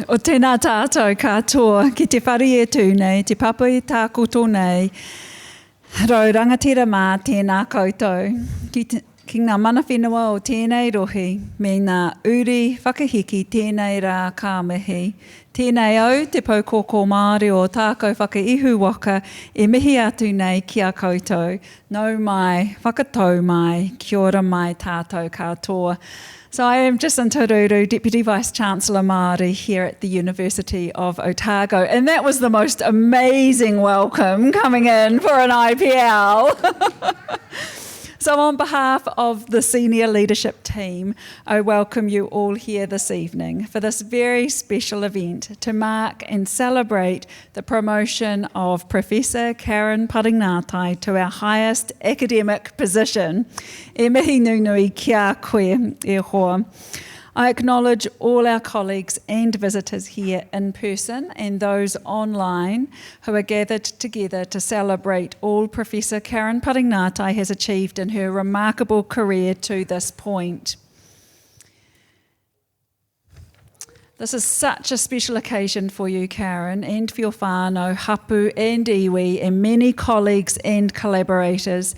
O tēnā tātou katoa, ki te whare e tūnei, te papa e tā koto nei, rau rangatira mā tēnā koutou. Ki ngā mana whenua o tēnei rohi, me ngā uri whakahiki tēnei rā kāmihi. Tēnei au te paukoko Māori o tākou whakaihu waka e mihi atu nei ki a koutou. Nau mai, whakatau mai, kia ora mai tātou katoa. So I am Jacinta Ruru, Deputy Vice-Chancellor Māori here at the University of Otago. And that was the most amazing welcome coming in for an IPL. So on behalf of the senior leadership team, I welcome you all here this evening for this very special event to mark and celebrate the promotion of Professor Karyn Paringatai to our highest academic position. E mihi nunui kia koe e hoa. I acknowledge all our colleagues and visitors here in person and those online who are gathered together to celebrate all Professor Karyn Paringatai has achieved in her remarkable career to this point. This is such a special occasion for you, Karyn, and for your whānau, hapu and iwi, and many colleagues and collaborators.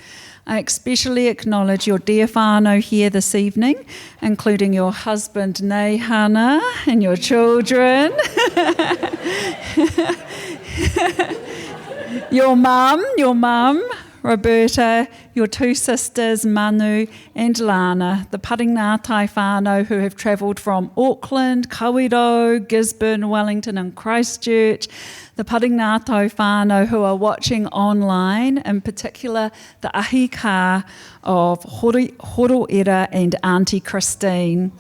I especially acknowledge your dear whānau here this evening, including your husband, Neihana, and your children. Your mum, Roberta, your two sisters, Manu and Lana, the Paringatai whānau who have travelled from Auckland, Kawerau, Gisborne, Wellington and Christchurch, the Paringatai whānau who are watching online, in particular the ahi kā of Horoera and Auntie Christine.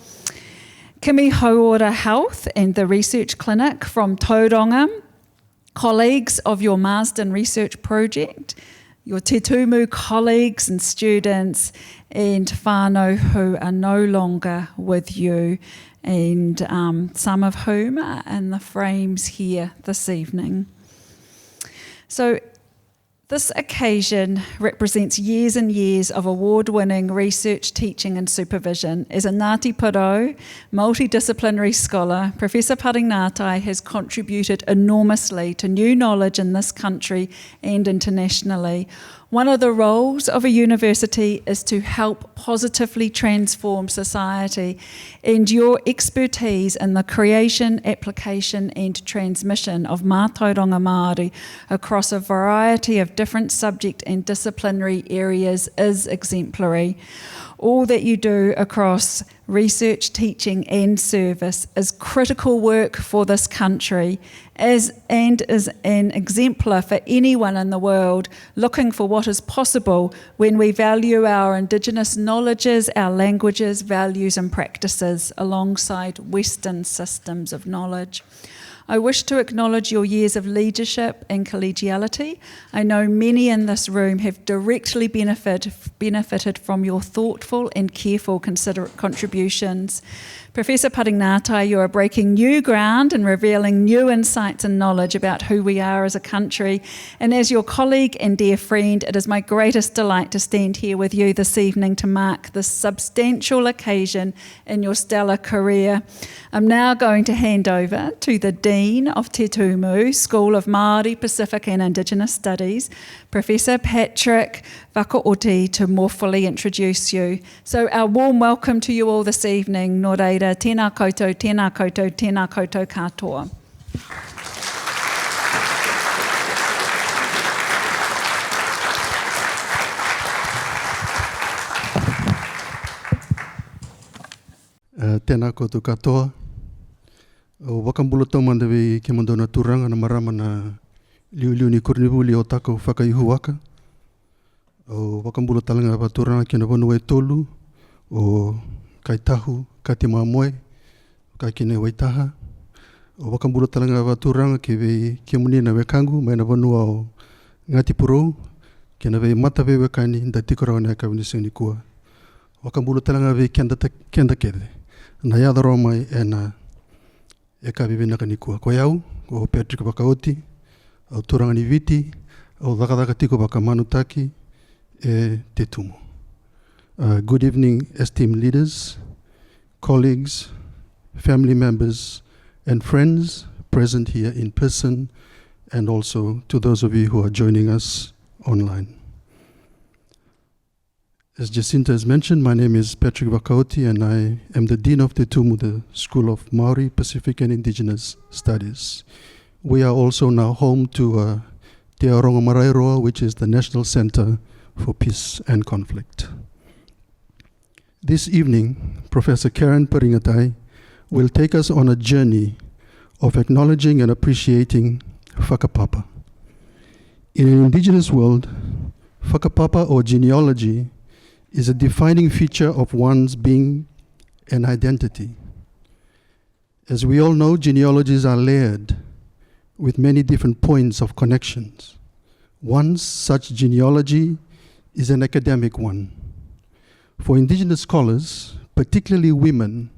Kimi Hauora Health and the Research Clinic from Tauranga, colleagues of your Marsden Research Project, your Te Tumu colleagues and students, and whānau who are no longer with you, and some of whom are in the frames here this evening. So this occasion represents years and years of award-winning research, teaching and supervision. As a Ngāti Porou, multidisciplinary scholar, Professor Paringatai has contributed enormously to new knowledge in this country and internationally. One of the roles of a university is to help positively transform society, and your expertise in the creation, application and transmission of mātauranga Māori across a variety of different subject and disciplinary areas is exemplary. All that you do across research, teaching and service is critical work for this country and is an exemplar for anyone in the world looking for what is possible when we value our Indigenous knowledges, our languages, values and practices alongside Western systems of knowledge. I wish to acknowledge your years of leadership and collegiality. I know many in this room have directly benefited from your thoughtful and careful contributions. Professor Paringatai, you are breaking new ground and revealing new insights and knowledge about who we are as a country. And as your colleague and dear friend, it is my greatest delight to stand here with you this evening to mark this substantial occasion in your stellar career. I'm now going to hand over to the Dean of Te Tumu School of Māori, Pacific and Indigenous Studies, Professor Patrick Whakaoti, to more fully introduce you. So our warm welcome to you all this evening. Nō reira, tēnā koutou, tēnā koutou, tēnā koutou katoa. Tēnā koutou katoa. O wakambula tau mandawe ke mandona turanga na marama na liu ni kornivuli o tako whakaihu waka. O wakambula talanga wa turanga ke na wanua e tolu o kai tahu, kai te mamoe, kai kene waitaha. O wakambula talanga wa turanga ke wei ke muni na wekangu mai na wanua o Ngāti Porou ke na wei matawe wekani nda tikorau nea ka winisuni kua. Wakambula talanga wei kenda kere. Na iadaro mai e na e ka vivena ni kua. Koe au, o Patrick Whakaoti, au Turanga ni Viti, au Wakadaka Tiko Wakamanutaki, e Te Tumu. Good evening, esteemed leaders, colleagues, family members, and friends present here in person, and also to those of you who are joining us online. As Jacinta has mentioned, my name is Patrick Wakaoti, and I am the Dean of Te Tumu, the School of Maori, Pacific and Indigenous Studies. We are also now home to Te Aoronga Marairoa, which is the National Center for Peace and Conflict. This evening, Professor Karyn Paringatai will take us on a journey of acknowledging and appreciating whakapapa. In an indigenous world, whakapapa, or genealogy, is a defining feature of one's being and identity. As we all know, genealogies are layered with many different points of connections. One such genealogy is an academic one. For indigenous scholars, particularly women,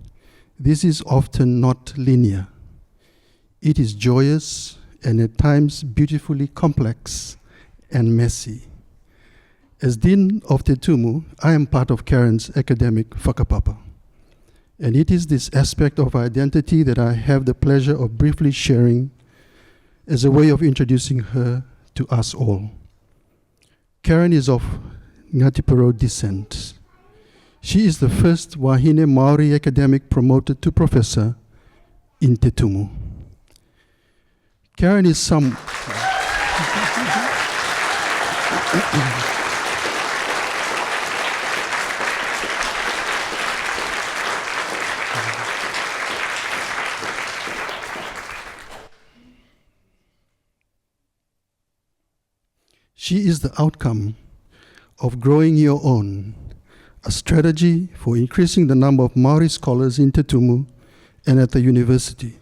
this is often not linear. It is joyous and at times beautifully complex and messy. As Dean of Te Tumu, I am part of Karyn's academic whakapapa. And it is this aspect of identity that I have the pleasure of briefly sharing as a way of introducing her to us all. Karyn is of Ngatiparo descent. She is the first Wahine Maori academic promoted to professor in Te Tumu. Karyn is some... She is the outcome of growing your own, a strategy for increasing the number of Maori scholars in Te Tumu and at the university.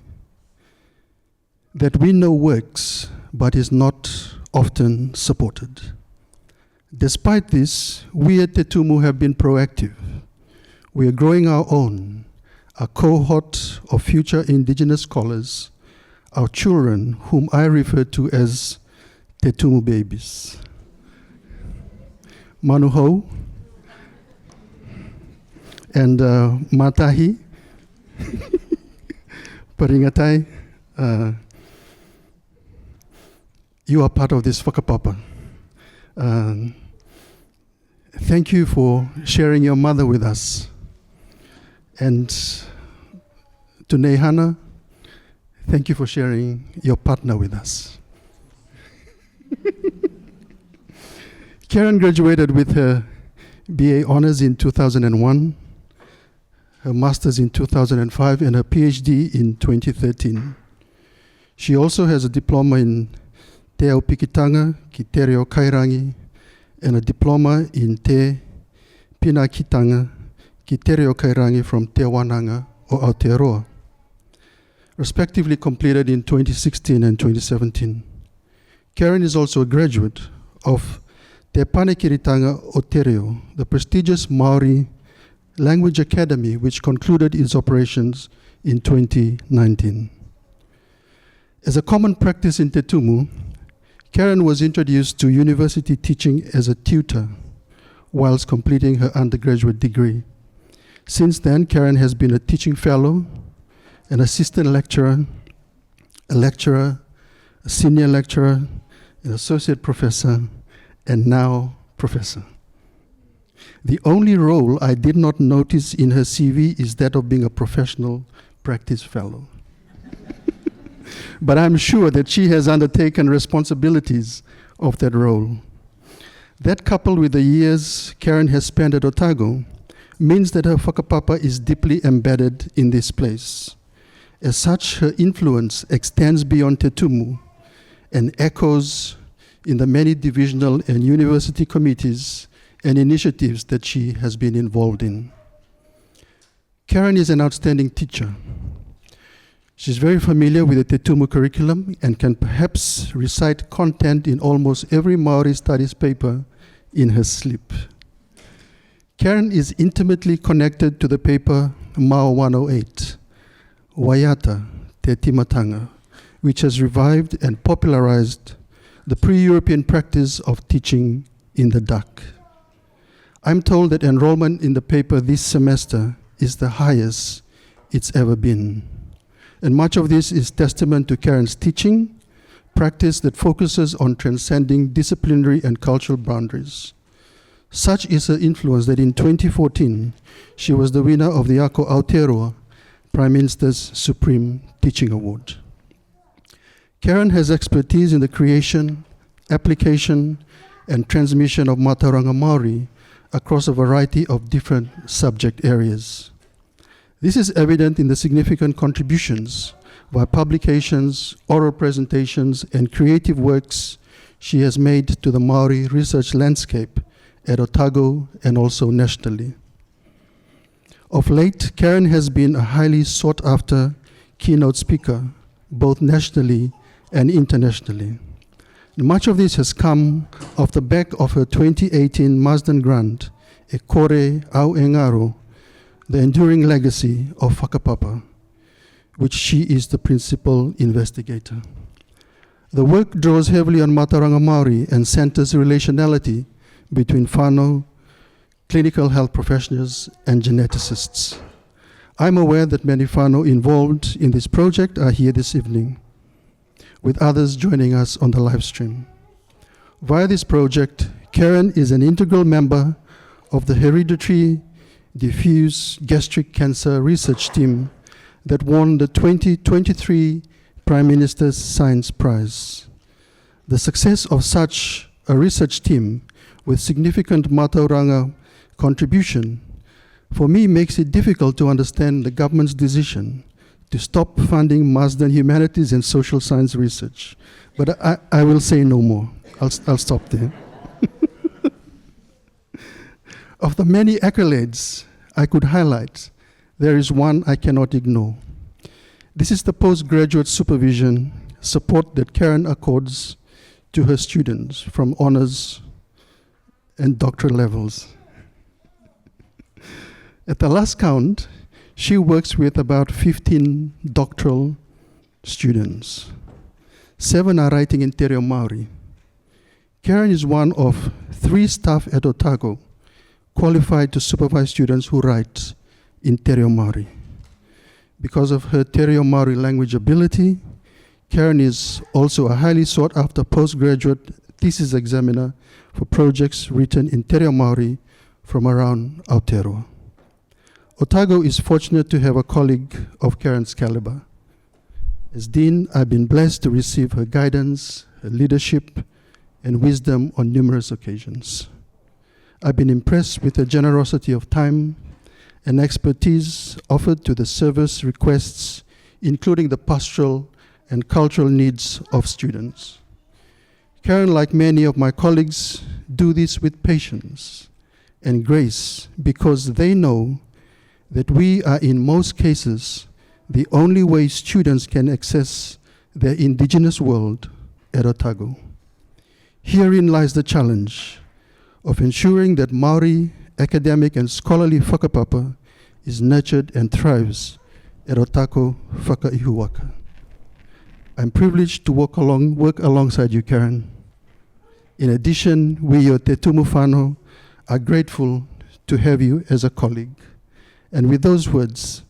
That we know works, but is not often supported. Despite this, we at Te Tumu have been proactive. We are growing our own, a cohort of future indigenous scholars, our children, whom I refer to as Te Tumu babies. Manuhou and Matahi Paringatai, you are part of this whakapapa. Thank you for sharing your mother with us. And to Nehana, thank you for sharing your partner with us. Karyn graduated with her BA Honours in 2001, her Master's in 2005, and her PhD in 2013. She also has a diploma in Te Aupikitanga ki Te Reo Kairangi and a diploma in Te Pinakitanga ki Te Reo Kairangi from Te Wananga o Aotearoa, respectively completed in 2016 and 2017. Karyn is also a graduate of Te Panekiritanga o Te Reo, the prestigious Maori Language Academy, which concluded its operations in 2019. As a common practice in Te Tumu, Karyn was introduced to university teaching as a tutor whilst completing her undergraduate degree. Since then, Karyn has been a teaching fellow, an assistant lecturer, a senior lecturer, an associate professor, and now professor. The only role I did not notice in her CV is that of being a professional practice fellow. But I'm sure that she has undertaken responsibilities of that role. That, coupled with the years Karyn has spent at Otago, means that her whakapapa is deeply embedded in this place. As such, her influence extends beyond Te Tumu and echoes in the many divisional and university committees and initiatives that she has been involved in. Karyn is an outstanding teacher. She's very familiar with the Te Tumu curriculum and can perhaps recite content in almost every Maori studies paper in her sleep. Karyn is intimately connected to the paper Mao 108, Waiata Te Timatanga, which has revived and popularized the pre-European practice of teaching in the dark. I'm told that enrollment in the paper this semester is the highest it's ever been. And much of this is testament to Karyn's teaching, practice that focuses on transcending disciplinary and cultural boundaries. Such is her influence that in 2014, she was the winner of the Ako Aotearoa Prime Minister's Supreme Teaching Award. Karyn has expertise in the creation, application, and transmission of Mātauranga Māori across a variety of different subject areas. This is evident in the significant contributions via publications, oral presentations, and creative works she has made to the Māori research landscape at Otago and also nationally. Of late, Karyn has been a highly sought-after keynote speaker, both nationally and internationally. Much of this has come off the back of her 2018 Marsden Grant, E Kore Au Engaro, the enduring legacy of whakapapa, which she is the principal investigator. The work draws heavily on Mātauranga Māori and centers relationality between whānau, clinical health professionals, and geneticists. I'm aware that many whānau involved in this project are here this evening, with others joining us on the live stream. Via this project, Karyn is an integral member of the Hereditary Diffuse Gastric Cancer Research Team that won the 2023 Prime Minister's Science Prize. The success of such a research team with significant Mātauranga contribution, for me, makes it difficult to understand the government's decision to stop funding Marsden Humanities and Social Science research. But I will say no more. I'll stop there. Of the many accolades I could highlight, there is one I cannot ignore. This is the postgraduate supervision support that Karyn accords to her students from honors and doctoral levels. At the last count, she works with about 15 doctoral students. 7 are writing in Te Reo Māori. Karyn is one of 3 staff at Otago qualified to supervise students who write in Te Reo Māori. Because of her Te Reo Māori language ability, Karyn is also a highly sought-after postgraduate thesis examiner for projects written in Te Reo Māori from around Aotearoa. Otago is fortunate to have a colleague of Karyn's caliber. As Dean, I've been blessed to receive her guidance, her leadership, and wisdom on numerous occasions. I've been impressed with her generosity of time and expertise offered to the service requests, including the pastoral and cultural needs of students. Karyn, like many of my colleagues, do this with patience and grace because they know that we are in most cases the only way students can access their indigenous world at Otago. Herein lies the challenge of ensuring that Māori academic and scholarly whakapapa is nurtured and thrives at Otago Whakaihuaka. I'm privileged to work alongside you, Karyn. In addition, we at Te Tumu Whānau are grateful to have you as a colleague. And with those words,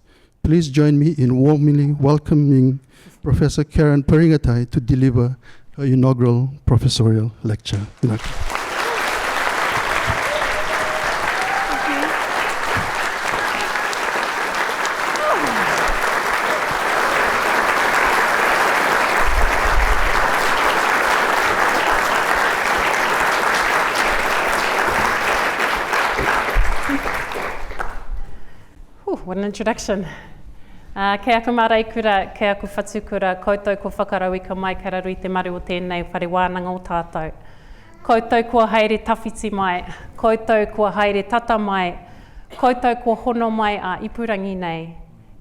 please join me in warmly welcoming Professor Karyn Paringatai to deliver her inaugural professorial lecture. What an introduction. Kei aku maraikura, kei aku whatukura, koutou ko whakarau I ka mai kararui te maru o tēnei whare wānanga o tātou. Koutou kua haere tawhiti mai, koutou kua haere tata mai, koutou kua hono mai a ipurangi nei,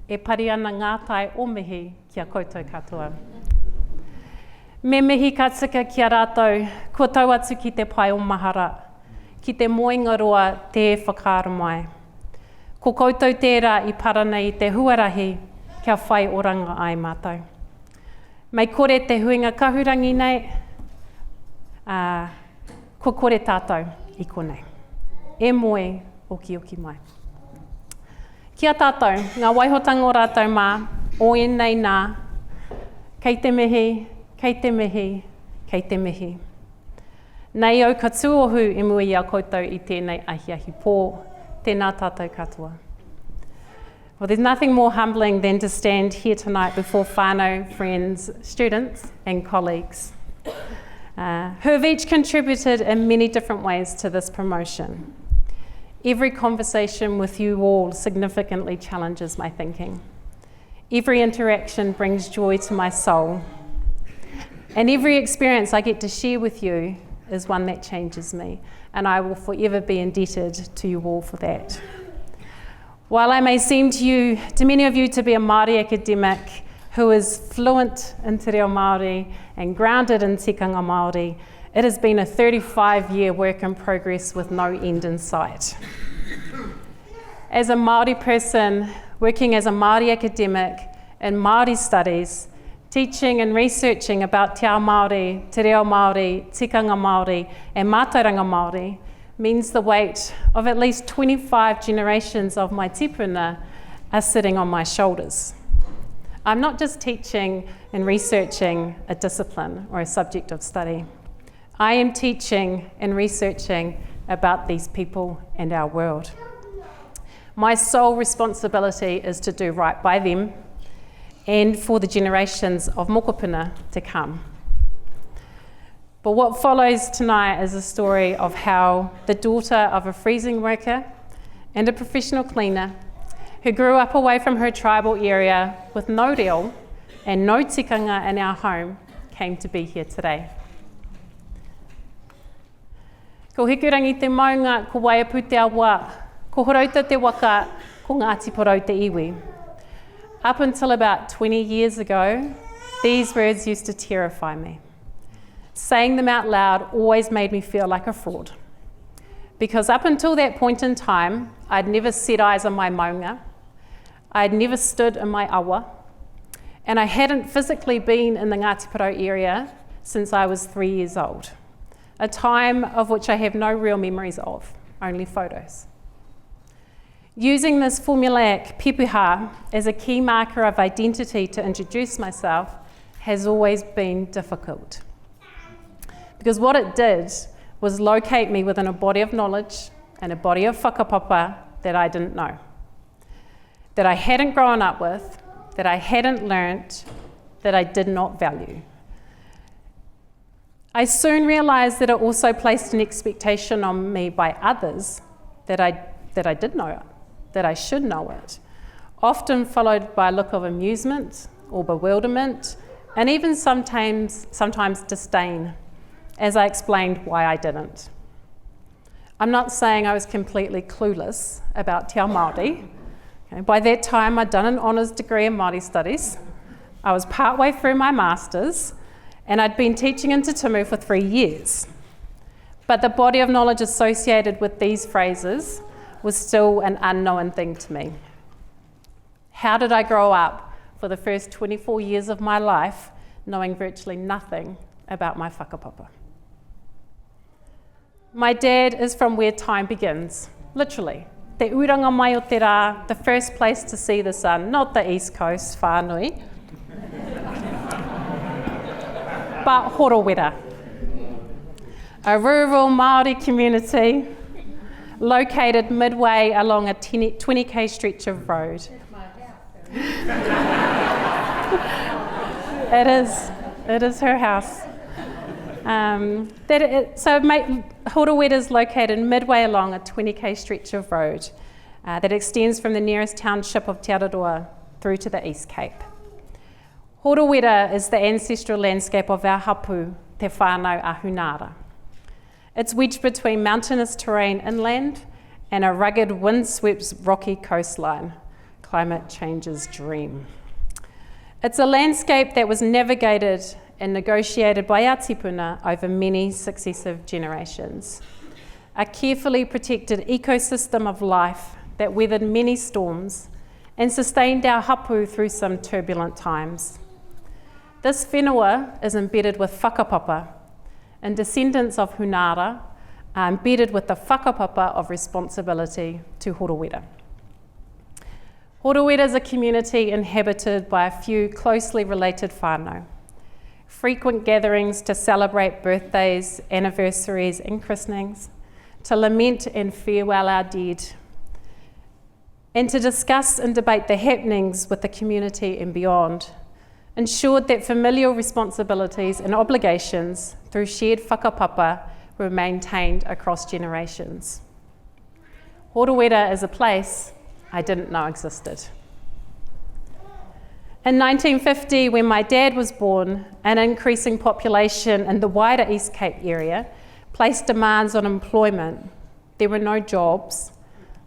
e pari ana ngātai o mihi kia koutou katoa. Me mihi ka tika kia rātou, kua tau atu ki te pai o mahara, ki te moenga roa te whakaara mai. Ko koutou tērā I parana I te huarahi kia whai oranga ai mātou. Mai kore te huinga kahurangi nei, ko kore tātou I konei. E moe oki mai. Kia tātou, ngā waihotanga o rātou mā, o nei nā, kei te mihi, kei te mihi, kei te mihi. Nei au ka tuohu e mui a koutou I tēnei ahiahi pō, tēnā tātou katoa. Well, there's nothing more humbling than to stand here tonight before whānau, friends, students and colleagues who have each contributed in many different ways to this promotion. Every conversation with you all significantly challenges my thinking. Every interaction brings joy to my soul. And every experience I get to share with you is one that changes me, and I will forever be indebted to you all for that. While I may seem to many of you to be a Māori academic who is fluent in te reo Māori and grounded in tikanga Māori, it has been a 35-year work in progress with no end in sight. As a Māori person working as a Māori academic in Māori studies, teaching and researching about te ao Māori, te reo Māori, tikanga Māori and mātauranga Māori means the weight of at least 25 generations of my tipuna are sitting on my shoulders. I'm not just teaching and researching a discipline or a subject of study. I am teaching and researching about these people and our world. My sole responsibility is to do right by them and for the generations of mokopuna to come. But what follows tonight is a story of how the daughter of a freezing worker and a professional cleaner who grew up away from her tribal area with no reo and no tikanga in our home came to be here today. Ko hikurangi te maunga ko waiapu te awa, ko horauta te waka, ko Ngāti Porou te iwi. Up until about 20 years ago, these words used to terrify me. Saying them out loud always made me feel like a fraud. Because up until that point in time, I'd never set eyes on my maunga, I'd never stood in my awa, and I hadn't physically been in the Ngāti Porou area since I was 3 years old, a time of which I have no real memories of, only photos. Using this formulaic pepeha as a key marker of identity to introduce myself has always been difficult. Because what it did was locate me within a body of knowledge and a body of whakapapa that I didn't know, that I hadn't grown up with, that I hadn't learnt, that I did not value. I soon realised that it also placed an expectation on me by others that I did know it, that I should know it, often followed by a look of amusement or bewilderment, and even sometimes disdain, as I explained why I didn't. I'm not saying I was completely clueless about te ao Māori. Okay, by that time, I'd done an honours degree in Māori studies. I was partway through my masters, and I'd been teaching in Te Tumu for 3 years. But the body of knowledge associated with these phrases was still an unknown thing to me. How did I grow up for the first 24 years of my life knowing virtually nothing about my whakapapa? My dad is from where time begins, literally. Te uranga mai o te rā, the first place to see the sun, not the east coast, whānui, but Horowera, a rural Māori community located midway along a 20k stretch of road. It is her house. Horowera is located midway along a 20k stretch of road that extends from the nearest township of Te Araroa through to the East Cape. Horowera is the ancestral landscape of our hapu, te whānau a Hunara. It's wedged between mountainous terrain inland and a rugged, windswept, rocky coastline, climate change's dream. It's a landscape that was navigated and negotiated by our tipuna over many successive generations. A carefully protected ecosystem of life that weathered many storms and sustained our hapu through some turbulent times. This whenua is embedded with whakapapa, and descendants of Hunara are embedded with the whakapapa of responsibility to Horowera. Horowira is a community inhabited by a few closely related whānau. Frequent gatherings to celebrate birthdays, anniversaries and christenings, to lament and farewell our dead, and to discuss and debate the happenings with the community and beyond, ensured that familial responsibilities and obligations through shared whakapapa were maintained across generations. Horowira is a place I didn't know existed. In 1950, when my dad was born, an increasing population in the wider East Cape area placed demands on employment. There were no jobs,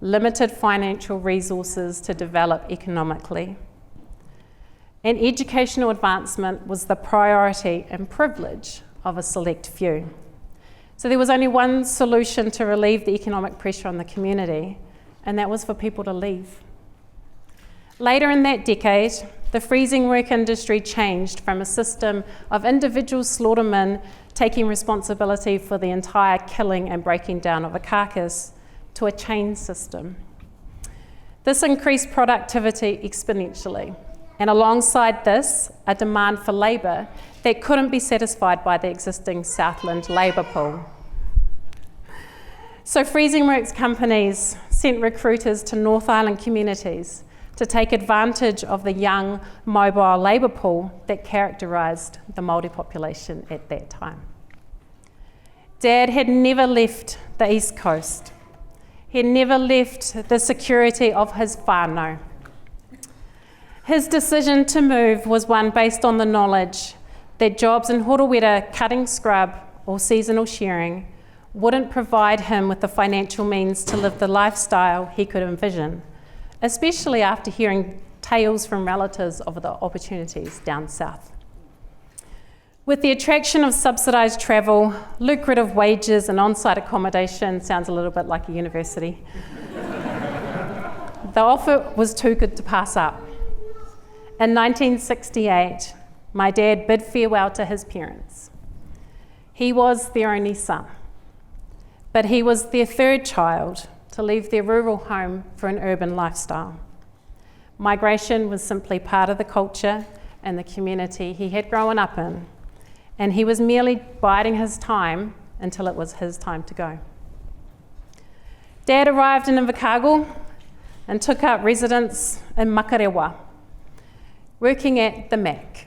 limited financial resources to develop economically. And educational advancement was the priority and privilege of a select few. So there was only one solution to relieve the economic pressure on the community, and that was for people to leave. Later in that decade, the freezing work industry changed from a system of individual slaughtermen taking responsibility for the entire killing and breaking down of a carcass to a chain system. This increased productivity exponentially, and alongside this, a demand for labour that couldn't be satisfied by the existing Southland labour pool. So freezing works companies sent recruiters to North Island communities to take advantage of the young, mobile labour pool that characterised the Māori population at that time. Dad had never left the East Coast. He had never left the security of his whānau. His decision to move was one based on the knowledge that jobs in Horowira, cutting scrub or seasonal shearing, wouldn't provide him with the financial means to live the lifestyle he could envision, especially after hearing tales from relatives of the opportunities down south. With the attraction of subsidised travel, lucrative wages and on-site accommodation, sounds a little bit like a university, the offer was too good to pass up. In 1968, my dad bid farewell to his parents. He was their only son, but he was their third child to leave their rural home for an urban lifestyle. Migration was simply part of the culture and the community he had grown up in, and he was merely biding his time until it was his time to go. Dad arrived in Invercargill and took up residence in Makarewa, working at the MAC,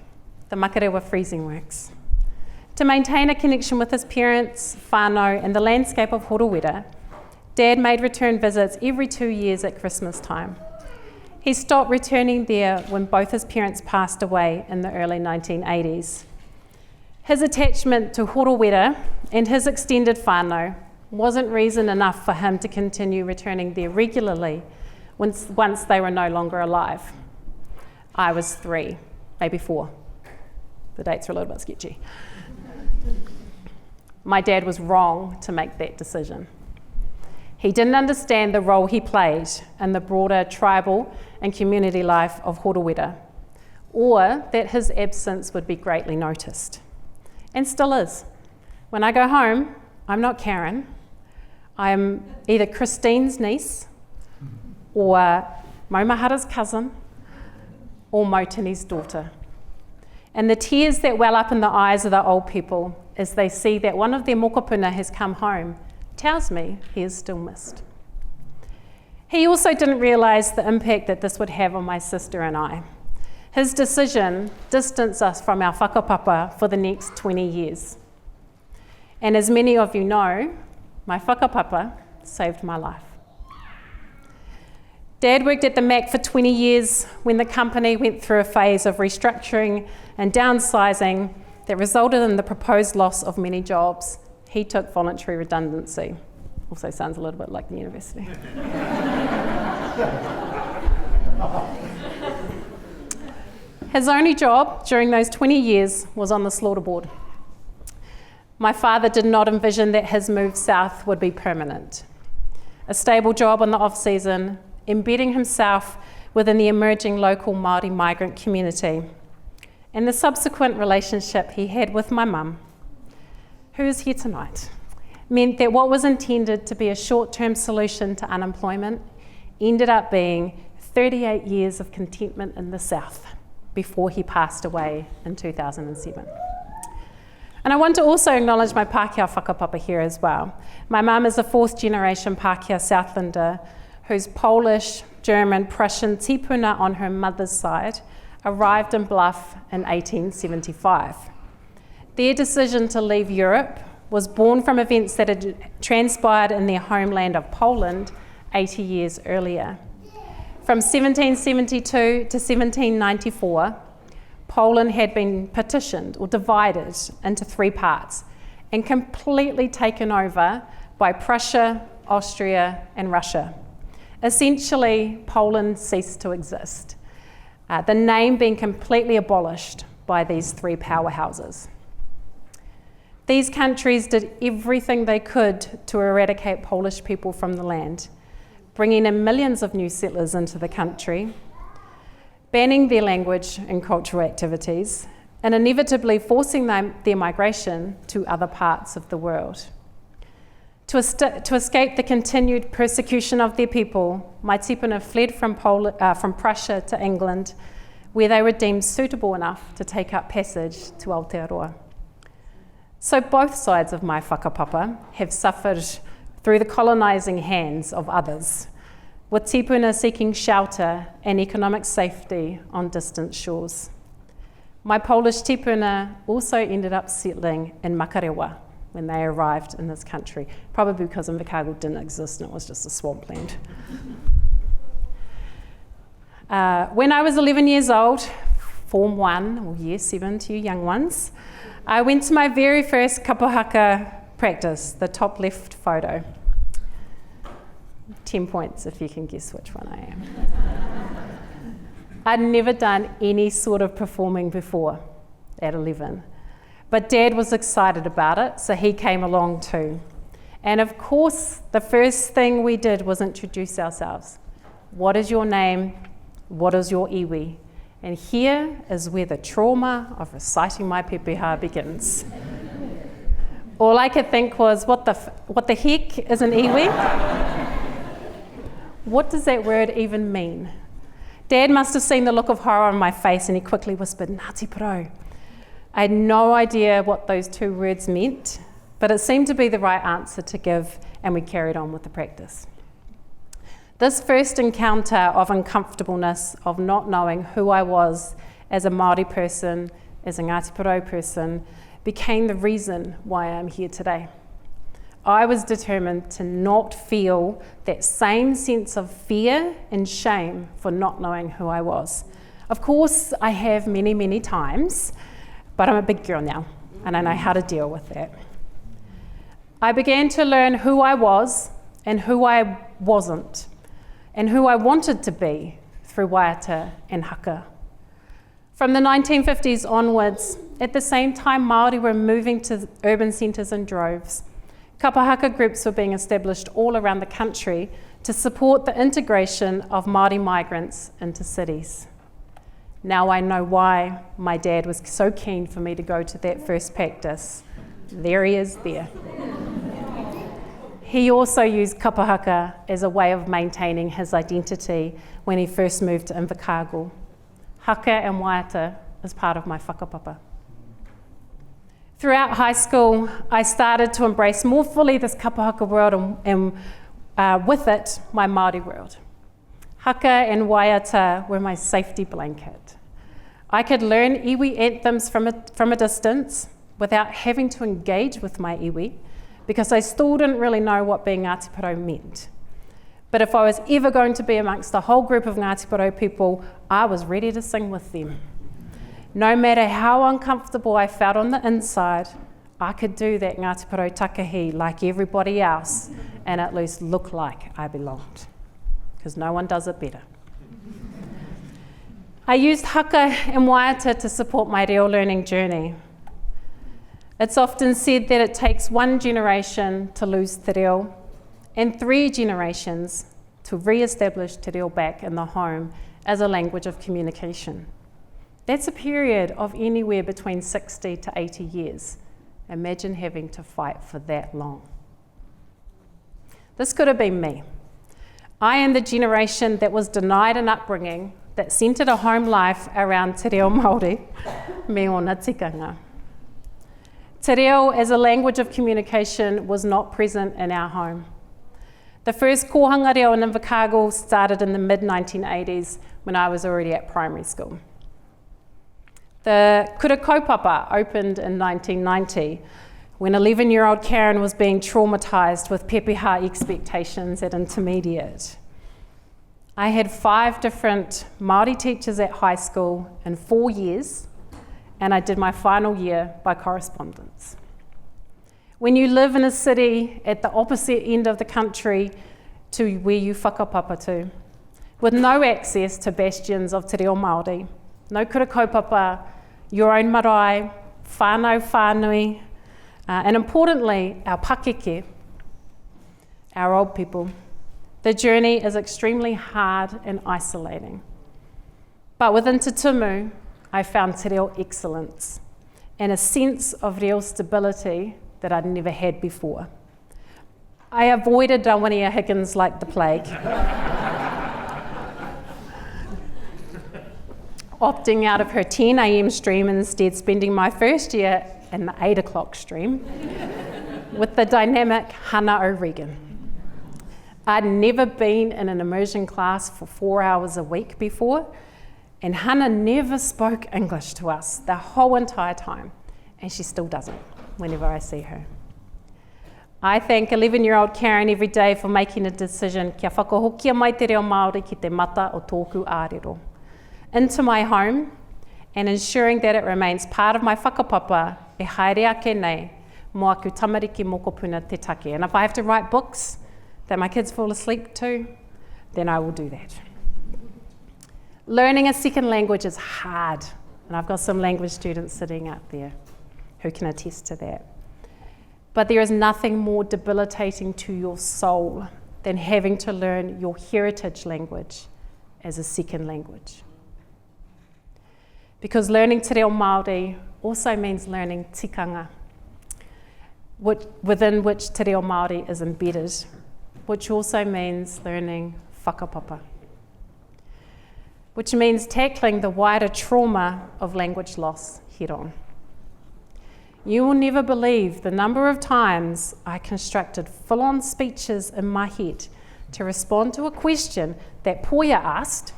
the Makarewa Freezing Works. To maintain a connection with his parents, whānau, and the landscape of Horowira, Dad made return visits every 2 years at Christmas time. He stopped returning there when both his parents passed away in the early 1980s. His attachment to Horowira and his extended whānau wasn't reason enough for him to continue returning there regularly once they were no longer alive. I was 3, maybe 4. The dates are a little bit sketchy. My dad was wrong to make that decision. He didn't understand the role he played in the broader tribal and community life of Horowira, or that his absence would be greatly noticed. And still is. When I go home, I'm not Karyn. I'm either Christine's niece, or Maumahara's cousin, or Motini's daughter. And the tears that well up in the eyes of the old people as they see that one of their mokopuna has come home tells me he is still missed. He also didn't realise the impact that this would have on my sister and I. His decision distanced us from our whakapapa for the next 20 years. And as many of you know, my whakapapa saved my life. Dad worked at the MAC for 20 years when the company went through a phase of restructuring and downsizing that resulted in the proposed loss of many jobs. He took voluntary redundancy. Also sounds a little bit like the university. His only job during those 20 years was on the slaughter board. My father did not envision that his move south would be permanent. A stable job in the off-season, embedding himself within the emerging local Māori migrant community, and the subsequent relationship he had with my mum, who is here tonight, meant that what was intended to be a short-term solution to unemployment ended up being 38 years of contentment in the South before he passed away in 2007. And I want to also acknowledge my Pākehā whakapapa here as well. My mum is a fourth generation Pākehā Southlander whose Polish, German, Prussian tipuna on her mother's side arrived in Bluff in 1875. Their decision to leave Europe was born from events that had transpired in their homeland of Poland 80 years earlier. From 1772 to 1794, Poland had been partitioned or divided into three parts and completely taken over by Prussia, Austria, and Russia. Essentially, Poland ceased to exist, the name being completely abolished by these three powerhouses. These countries did everything they could to eradicate Polish people from the land, bringing in millions of new settlers into the country, banning their language and cultural activities, and inevitably forcing their migration to other parts of the world. To escape the continued persecution of their people, my tipuna fled from Prussia to England, where they were deemed suitable enough to take up passage to Aotearoa. So both sides of my whakapapa have suffered through the colonising hands of others, with tipuna seeking shelter and economic safety on distant shores. My Polish tipuna also ended up settling in Makarewa when they arrived in this country, probably because Invercargill didn't exist and it was just a swampland. When I was 11 years old, Form 1, or Year 7 to you young ones, I went to my very first kapohaka practice, the top left photo. 10 points if you can guess which one I am. I'd never done any sort of performing before at 11. But Dad was excited about it, so he came along too. And of course, the first thing we did was introduce ourselves. What is your name? What is your iwi? And here is where the trauma of reciting my pepeha begins. All I could think was, what the heck is an iwi? What does that word even mean? Dad must have seen the look of horror on my face and he quickly whispered, Ngāti Porou. I had no idea what those two words meant, but it seemed to be the right answer to give, and we carried on with the practice. This first encounter of uncomfortableness, of not knowing who I was as a Māori person, as a Ngāti Porou person, became the reason why I'm here today. I was determined to not feel that same sense of fear and shame for not knowing who I was. Of course, I have many, many times, but I'm a big girl now, and I know how to deal with that. I began to learn who I was and who I wasn't, and who I wanted to be through waiata and haka. From the 1950s onwards, at the same time Māori were moving to urban centres in droves, kapahaka groups were being established all around the country to support the integration of Māori migrants into cities. Now I know why my dad was so keen for me to go to that first practice. There he is there. He also used kapahaka as a way of maintaining his identity when he first moved to Invercargill. Haka and waiata is part of my whakapapa. Throughout high school, I started to embrace more fully this kapahaka world and with it, my Māori world. Haka and waiata were my safety blanket. I could learn iwi anthems from a distance without having to engage with my iwi, because I still didn't really know what being Ngāti Porou meant. But if I was ever going to be amongst a whole group of Ngāti Porou people, I was ready to sing with them. No matter how uncomfortable I felt on the inside, I could do that Ngāti Porou takahi like everybody else and at least look like I belonged, because no one does it better. I used haka and waiata to support my reo learning journey. It's often said that it takes one generation to lose te reo and 3 generations to re-establish te reo back in the home as a language of communication. That's a period of anywhere between 60 to 80 years. Imagine having to fight for that long. This could have been me. I am the generation that was denied an upbringing that centred a home life around te reo Māori, me ona tikanga. Te reo as a language of communication was not present in our home. The first kōhanga reo in Invercargill started in the mid-1980s when I was already at primary school. The kura kaupapa opened in 1990 when 11-year-old Karyn was being traumatised with pepeha expectations at intermediate. I had 5 different Māori teachers at high school in 4 years, and I did my final year by correspondence. When you live in a city at the opposite end of the country to where you whakapapa to, with no access to bastions of te reo Māori, no kura kaupapa, your own marae, whānau whānui, and importantly, our pakeke, our old people. The journey is extremely hard and isolating. But within Te Tumu, I found te reo excellence and a sense of real stability that I'd never had before. I avoided Rawania Higgins like the plague, opting out of her 10 a.m. stream and instead spending my first year in the 8 o'clock stream with the dynamic Hannah O'Regan. I'd never been in an immersion class for 4 hours a week before, and Hannah never spoke English to us the whole entire time, and she still doesn't whenever I see her. I thank 11-year-old Karyn every day for making a decision kia whakahokia mai te reo Māori ki te mata o tōku ārero into my home and ensuring that it remains part of my whakapapa e haere ake nei mo aku tamariki mokopuna te take. And if I have to write books that my kids fall asleep to, then I will do that. Learning a second language is hard, and I've got some language students sitting out there who can attest to that. But there is nothing more debilitating to your soul than having to learn your heritage language as a second language. Because learning te reo Māori also means learning tikanga, within which te reo Māori is embedded, which also means learning whakapapa, which means tackling the wider trauma of language loss head on. You will never believe the number of times I constructed full-on speeches in my head to respond to a question that Poya asked,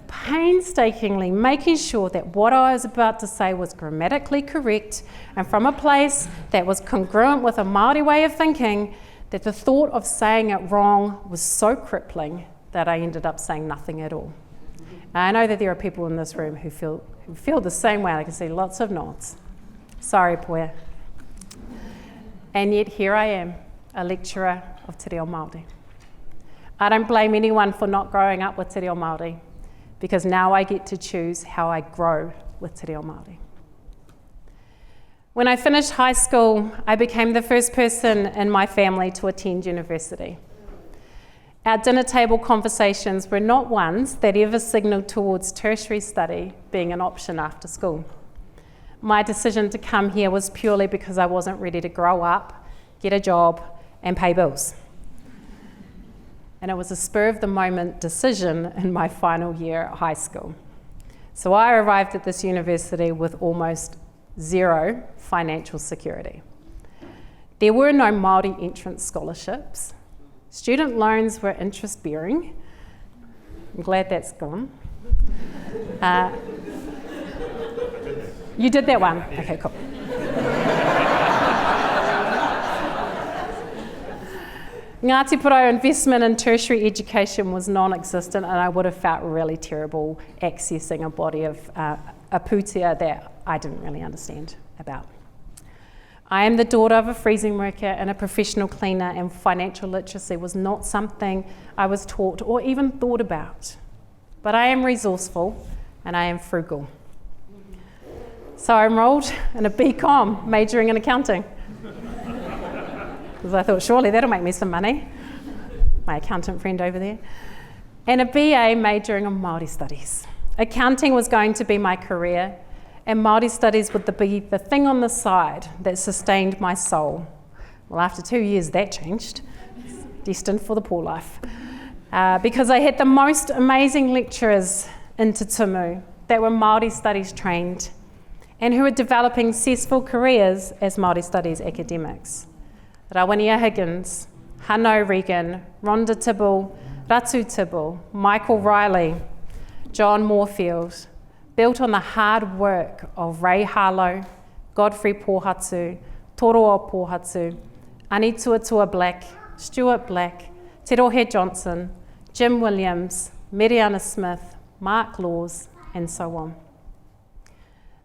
painstakingly making sure that what I was about to say was grammatically correct and from a place that was congruent with a Māori way of thinking, that the thought of saying it wrong was so crippling that I ended up saying nothing at all. I know that there are people in this room who feel the same way. I can see lots of nods. Sorry, Poya. And yet here I am, a lecturer of te reo Māori. I don't blame anyone for not growing up with te reo Māori, because now I get to choose how I grow with te reo Māori. When I finished high school, I became the first person in my family to attend university. Our dinner table conversations were not ones that ever signalled towards tertiary study being an option after school. My decision to come here was purely because I wasn't ready to grow up, get a job, and pay bills. And it was a spur-of-the-moment decision in my final year at high school. So I arrived at this university with almost zero financial security. There were no Māori entrance scholarships. Student loans were interest-bearing. I'm glad that's gone. You did that one? Okay, cool. Ngāti Porou investment in tertiary education was non-existent, and I would have felt really terrible accessing a body of a pūtea that I didn't really understand about. I am the daughter of a freezing worker and a professional cleaner, and financial literacy was not something I was taught or even thought about. But I am resourceful and I am frugal. So I enrolled in a BCom, majoring in accounting. Because I thought, surely that'll make me some money. My accountant friend over there. And a BA majoring in Māori studies. Accounting was going to be my career, and Māori studies would be the thing on the side that sustained my soul. Well, after 2 years, that changed. Destined for the poor life. because I had the most amazing lecturers in Te Tumu that were Māori studies trained and who were developing successful careers as Māori studies academics. Rawania Higgins, Hano Regan, Rhonda Tibble, Ratu Tibble, Michael Riley, John Moorfield, built on the hard work of Ray Harlow, Godfrey Pohatu, Toroa Pohatu, Ani Tuatua Black, Stuart Black, Te Rohe Johnson, Jim Williams, Mariana Smith, Mark Laws, and so on.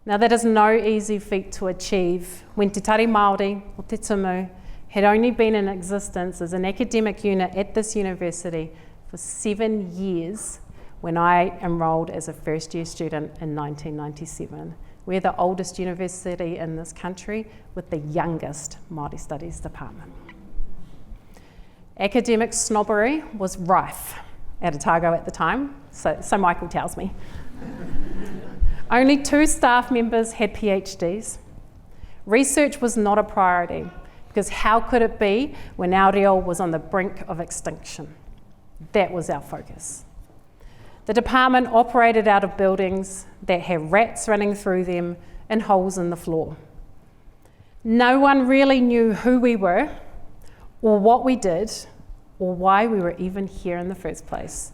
Now that is no easy feat to achieve when Te Tari Māori o Te Tumu had only been in existence as an academic unit at this university for 7 years when I enrolled as a first year student in 1997. We're the oldest university in this country with the youngest Māori Studies department. Academic snobbery was rife at Otago at the time, so Michael tells me. Only 2 staff members had PhDs. Research was not a priority because how could it be when our reo was on the brink of extinction? That was our focus. The department operated out of buildings that had rats running through them and holes in the floor. No one really knew who we were or what we did or why we were even here in the first place.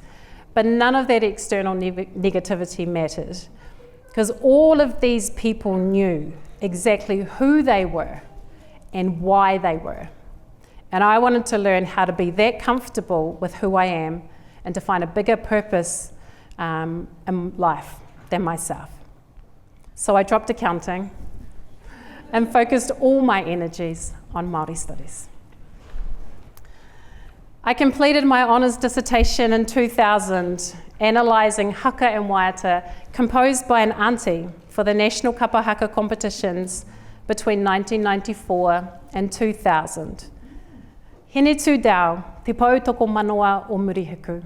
But none of that external negativity mattered because all of these people knew exactly who they were and why they were. And I wanted to learn how to be that comfortable with who I am and to find a bigger purpose in life than myself. So I dropped accounting and focused all my energies on Māori studies. I completed my honours dissertation in 2000, analysing haka and waiata composed by an auntie for the National Kapa Haka competitions between 1994 and 2000. Hene tū dau, te pautoko manawa o Murihiku.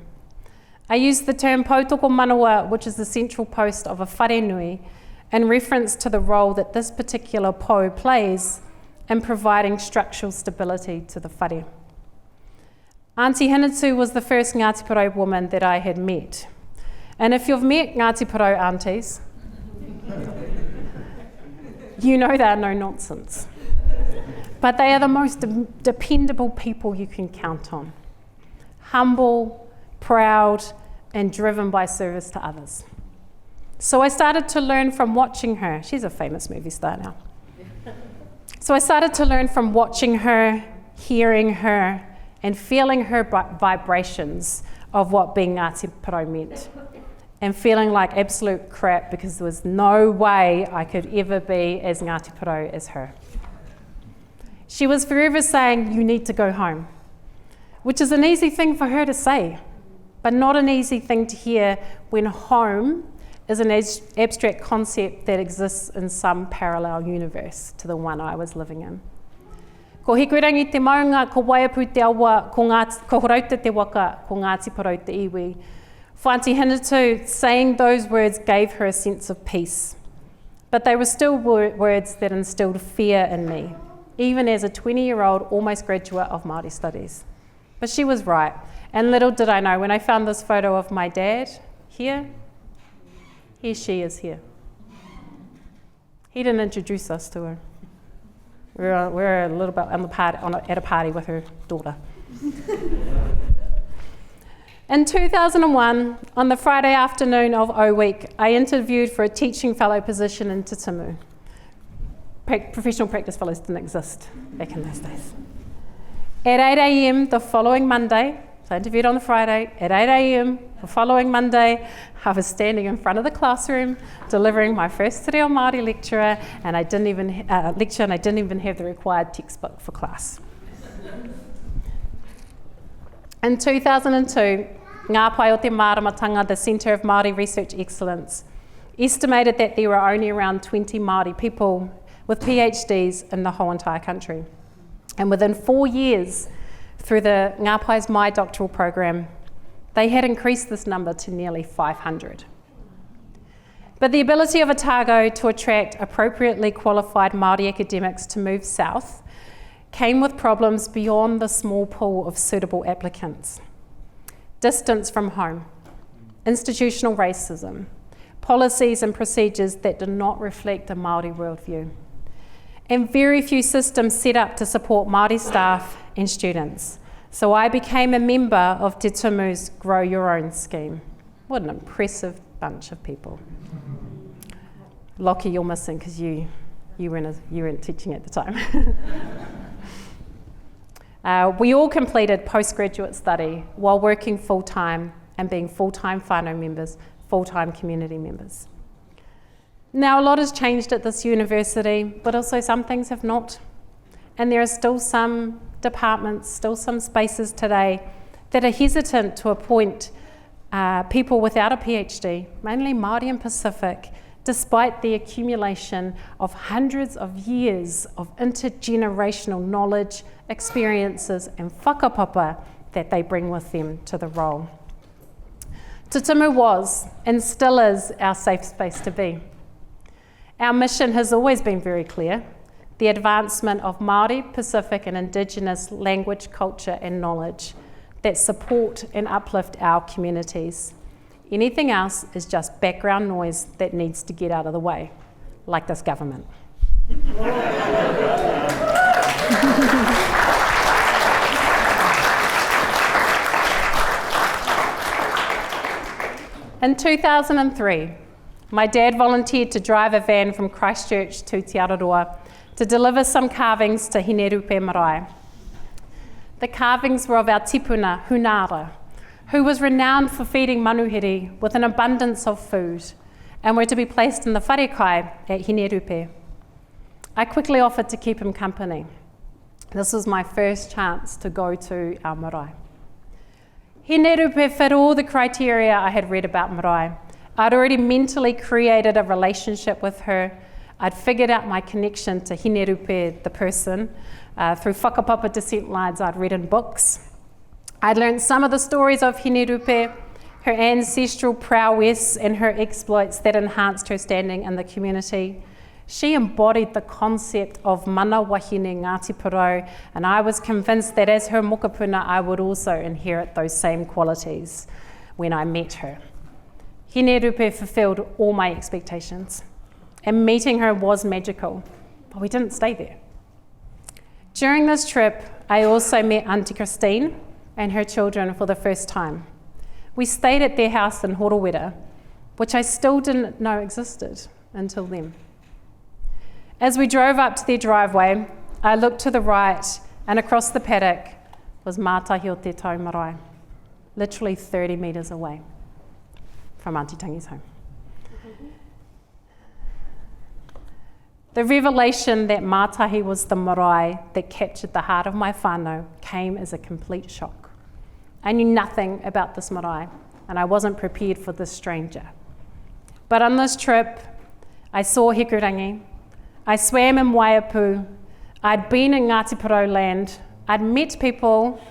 I used the term pautoko manawa, which is the central post of a wharenui, in reference to the role that this particular po plays in providing structural stability to the whare. Auntie Hinatu was the first Ngāti Porou woman that I had met. And if you've met Ngāti Porou aunties, you know they are no nonsense. But they are the most dependable people you can count on. Humble, proud, and driven by service to others. So I started to learn from watching her. She's a famous movie star now. So I started to learn from watching her, hearing her, and feeling her vibrations of what being Ngāti Porou meant. And feeling like absolute crap because there was no way I could ever be as Ngāti Porou as her. She was forever saying, "You need to go home," which is an easy thing for her to say, but not an easy thing to hear when home is an abstract concept that exists in some parallel universe to the one I was living in. Ko hikurangi te maunga, ko waiapu te awa, ko horauta te waka, ko Ngāti Porou te iwi. For Auntie Hinatu, saying those words gave her a sense of peace, but they were still words that instilled fear in me, even as a 20-year-old almost graduate of Māori studies. But she was right, and little did I know when I found this photo of my dad here she is here. He didn't introduce us to her. We were a little bit at a party with her daughter. In 2001, on the Friday afternoon of O Week, I interviewed for a teaching fellow position in Te Tumu. Professional practice fellows didn't exist back in those days. At 8 a.m. the following Monday, so I interviewed on the Friday, at 8 a.m. the following Monday, I was standing in front of the classroom delivering my first Te Reo Māori lecture, and I didn't even have the required textbook for class. In 2002, Ngā Pai o te Māramatanga, the Centre of Māori Research Excellence, estimated that there were only around 20 Māori people with PhDs in the whole entire country. And within 4 years, through the Ngā Pai's My Doctoral Program, they had increased this number to nearly 500. But the ability of Otago to attract appropriately qualified Māori academics to move south came with problems beyond the small pool of suitable applicants. distance from home, institutional racism, policies and procedures that do not reflect a Māori worldview, and very few systems set up to support Māori staff and students. So I became a member of Te Tumu's Grow Your Own scheme. What an impressive bunch of people. Lockie, you're missing because you weren't teaching at the time. We all completed postgraduate study while working full-time and being full-time whānau members, full-time community members. Now, a lot has changed at this university, but also some things have not. And there are still some departments, still some spaces today that are hesitant to appoint people without a PhD, mainly Māori and Pacific, despite the accumulation of hundreds of years of intergenerational knowledge, experiences, and whakapapa that they bring with them to the role. Te Tumu was, and still is, our safe space to be. Our mission has always been very clear: the advancement of Māori, Pacific, and Indigenous language, culture, and knowledge that support and uplift our communities. Anything else is just background noise that needs to get out of the way, like this government. In 2003, my dad volunteered to drive a van from Christchurch to Te Araroa to deliver some carvings to Hinerupe Marae. The carvings were of our tipuna, Hunara, who was renowned for feeding manuhiri with an abundance of food, and were to be placed in the wharekai at Hinerupe. I quickly offered to keep him company. This was my first chance to go to our marae. Hinerupe fit all the criteria I had read about marae. I'd already mentally created a relationship with her. I'd figured out my connection to Hinerupe, the person, through whakapapa descent lines I'd read in books. I'd learned some of the stories of Hinerupe, her ancestral prowess and her exploits that enhanced her standing in the community. She embodied the concept of mana wahine Ngāti Porou, and I was convinced that as her mokopuna, I would also inherit those same qualities when I met her. Hinerupe fulfilled all my expectations, and meeting her was magical, but we didn't stay there. During this trip, I also met Auntie Christine and her children for the first time. We stayed at their house in Horowera, which I still didn't know existed until then. As we drove up to their driveway, I looked to the right, and across the paddock was Mātahi o Te Tau Marae, literally 30 metres away from Auntie Tangi's home. The revelation that Mātahi was the marae that captured the heart of my whānau came as a complete shock. I knew nothing about this marae, and I wasn't prepared for this stranger. But on this trip, I saw Hikurangi, I swam in Waiapu, I'd been in Ngāti Porou land, I'd met people,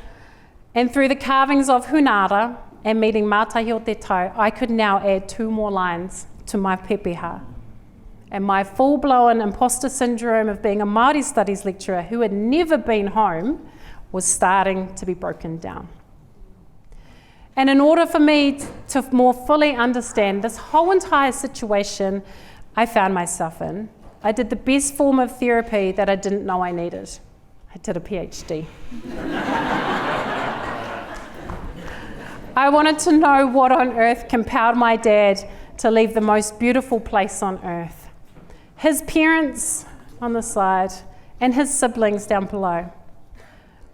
and through the carvings of Hunara and meeting Mātahi o Te Tau, I could now add 2 more lines to my pepeha. And my full-blown imposter syndrome of being a Māori studies lecturer who had never been home was starting to be broken down. And in order for me to more fully understand this whole entire situation I found myself in, I did the best form of therapy that I didn't know I needed. I did a PhD. I wanted to know what on earth compelled my dad to leave the most beautiful place on earth. His parents on the side and his siblings down below.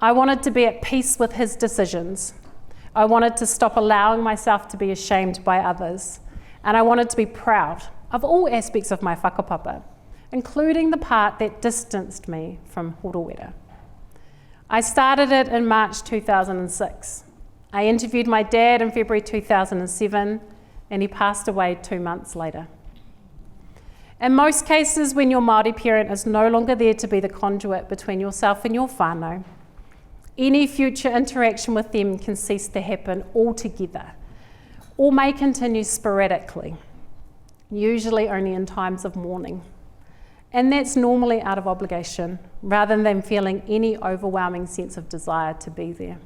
I wanted to be at peace with his decisions. I wanted to stop allowing myself to be ashamed by others. And I wanted to be proud of all aspects of my whakapapa, including the part that distanced me from Horowera. I started it in March 2006. I interviewed my dad in February 2007, and he passed away 2 months later. In most cases, when your Māori parent is no longer there to be the conduit between yourself and your whānau, any future interaction with them can cease to happen altogether, or may continue sporadically, usually only in times of mourning. And that's normally out of obligation, rather than feeling any overwhelming sense of desire to be there.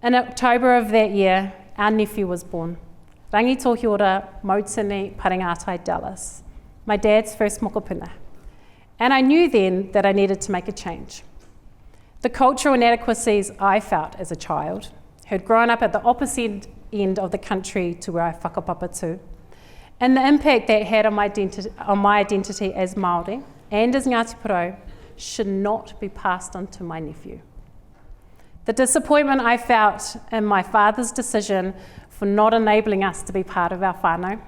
In October of that year, our nephew was born. Rangitohi ora Karyn Paringatai Dallas, my dad's first mokopuna. And I knew then that I needed to make a change. The cultural inadequacies I felt as a child, who had grown up at the opposite end of the country to where I whakapapa to, and the impact that had on my identity as Māori and as Ngāti Porou should not be passed on to my nephew. The disappointment I felt in my father's decision for not enabling us to be part of our whānau,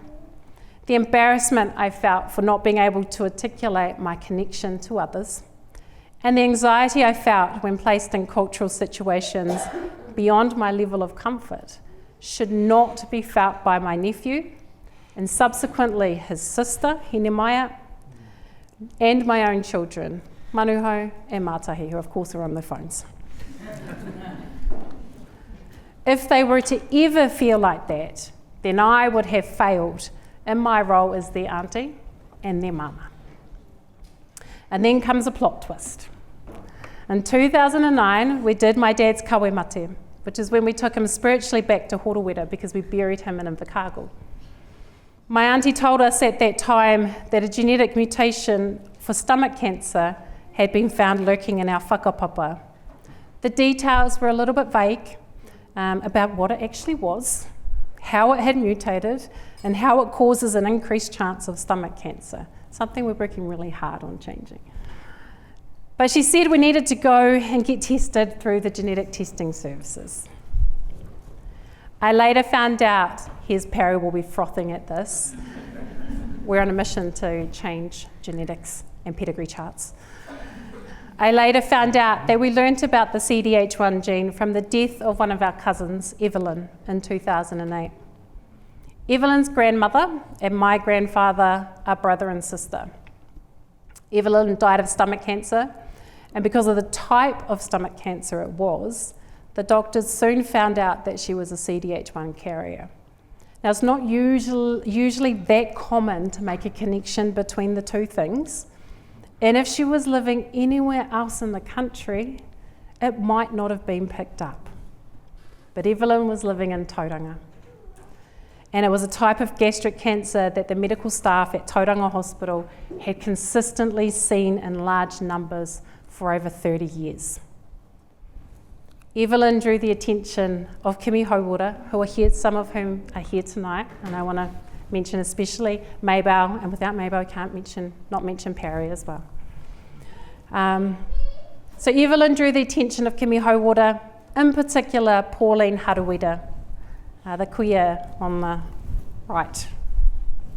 the embarrassment I felt for not being able to articulate my connection to others, and the anxiety I felt when placed in cultural situations beyond my level of comfort should not be felt by my nephew, and subsequently his sister, Hinemaya, and my own children, Manuho and Mātahi, who of course are on their phones. If they were to ever feel like that, then I would have failed in my role as their auntie and their mama. And then comes a plot twist. In 2009, we did my dad's kawe mate, which is when we took him spiritually back to Horowera because we buried him in Invercargill. My auntie told us at that time that a genetic mutation for stomach cancer had been found lurking in our whakapapa. The details were a little bit vague about what it actually was, how it had mutated, and how it causes an increased chance of stomach cancer, something we're working really hard on changing. But she said we needed to go and get tested through the genetic testing services. I later found out, here's Perry will be frothing at this, we're on a mission to change genetics and pedigree charts. I later found out that we learnt about the CDH1 gene from the death of one of our cousins, Evelyn, in 2008. Evelyn's grandmother and my grandfather are brother and sister. Evelyn died of stomach cancer, and because of the type of stomach cancer it was, the doctors soon found out that she was a CDH1 carrier. Now, it's not usually that common to make a connection between the two things, and if she was living anywhere else in the country, it might not have been picked up. But Evelyn was living in Tauranga. And it was a type of gastric cancer that the medical staff at Tauranga Hospital had consistently seen in large numbers for over 30 years. Evelyn drew the attention of Kimi Hauora, who are here, some of whom are here tonight, and I want to mention especially Maybell, and without Maybell I can't not mention Perry as well. So Evelyn drew the attention of Kimi Hauora, in particular Pauline Haruwida, the kuia on the right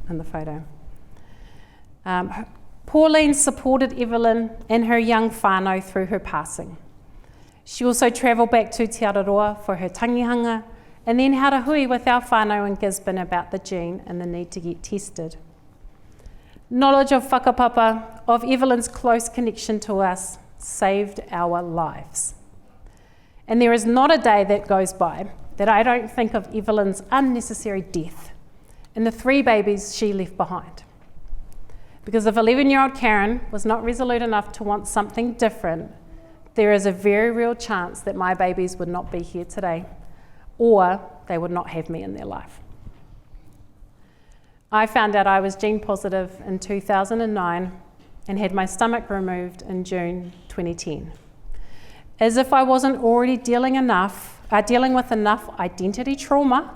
in the photo. Pauline supported Evelyn and her young whānau through her passing. She also travelled back to Te Araroa for her tangihanga, and then had a hui with our whānau in Gisborne about the gene and the need to get tested. Knowledge of whakapapa, of Evelyn's close connection to us, saved our lives. And there is not a day that goes by that I don't think of Evelyn's unnecessary death and the 3 babies she left behind. Because if 11-year-old Karyn was not resolute enough to want something different, there is a very real chance that my babies would not be here today, or they would not have me in their life. I found out I was gene positive in 2009 and had my stomach removed in June 2010. As if I wasn't already dealing with enough identity trauma,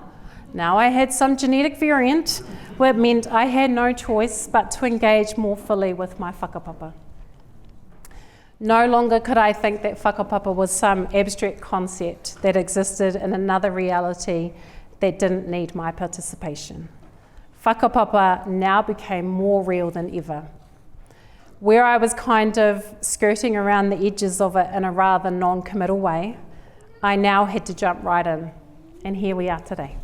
now I had some genetic variant, which meant I had no choice but to engage more fully with my whakapapa. No longer could I think that whakapapa was some abstract concept that existed in another reality that didn't need my participation. Whakapapa now became more real than ever. Where I was kind of skirting around the edges of it in a rather non-committal way, I now had to jump right in, and here we are today.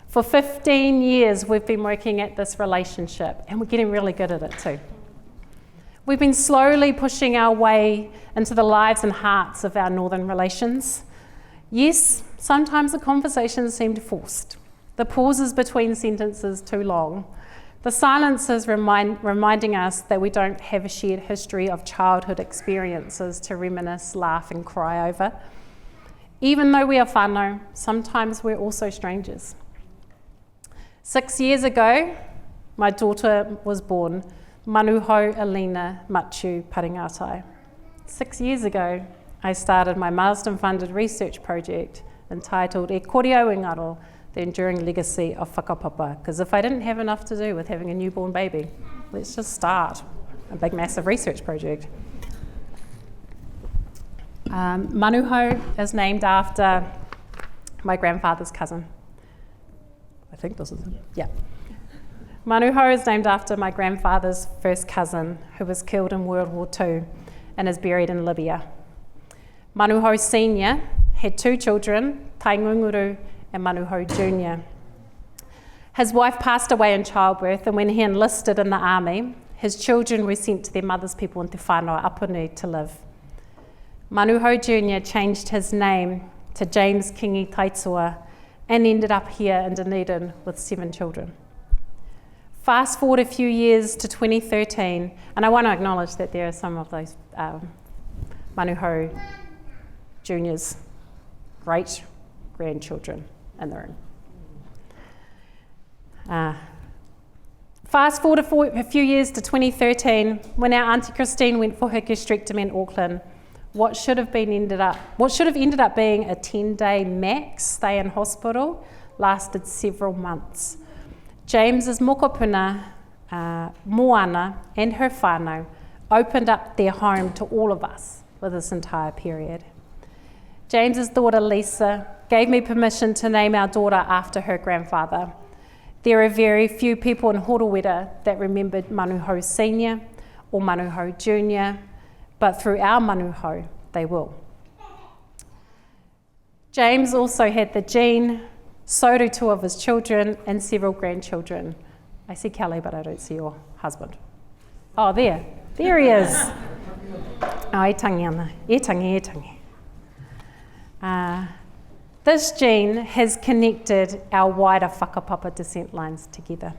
For 15 years we've been working at this relationship, and we're getting really good at it too. We've been slowly pushing our way into the lives and hearts of our northern relations. Yes, sometimes the conversations seemed forced, the pauses between sentences too long, the silences reminding us that we don't have a shared history of childhood experiences to reminisce, laugh and cry over. Even though we are whānau, sometimes we're also strangers. 6 years ago, my daughter was born, Manuhau Alina Matiu Paringatai. 6 years ago, I started my Marsden-funded research project entitled E Kore au Engaro, the Enduring Legacy of Whakapapa, because if I didn't have enough to do with having a newborn baby, let's just start a big, massive research project. Manuhau is named after my grandfather's cousin. I think this is it. Yeah. Manuhau is named after my grandfather's first cousin, who was killed in World War II and is buried in Libya. Manuhau Senior had 2 children, Taingunguru and Manuhau Junior. His wife passed away in childbirth, and when he enlisted in the army, his children were sent to their mother's people in Te Whānau, Apunui, to live. Manuhau Junior changed his name to James Kingi Taitua and ended up here in Dunedin with 7 children. Fast forward a few years to 2013, and I want to acknowledge that there are some of those Manuhau Junior's great grandchildren in the room. Fast forward a few years to 2013, when our Auntie Christine went for her gastrectomy in Auckland. What should have ended up being a 10-day max stay in hospital lasted several months. James's mokopuna, Moana, and her whānau opened up their home to all of us for this entire period. James's daughter Lisa gave me permission to name our daughter after her grandfather. There are very few people in Horowera that remembered Manuhau Senior or Manuhau Junior, but through our Manuhau, they will. James also had the gene, so do 2 of his children and several grandchildren. I see Kelly, but I don't see your husband. Oh, there he is. Oh, e tangi ana, e tangi. This gene has connected our wider whakapapa descent lines together.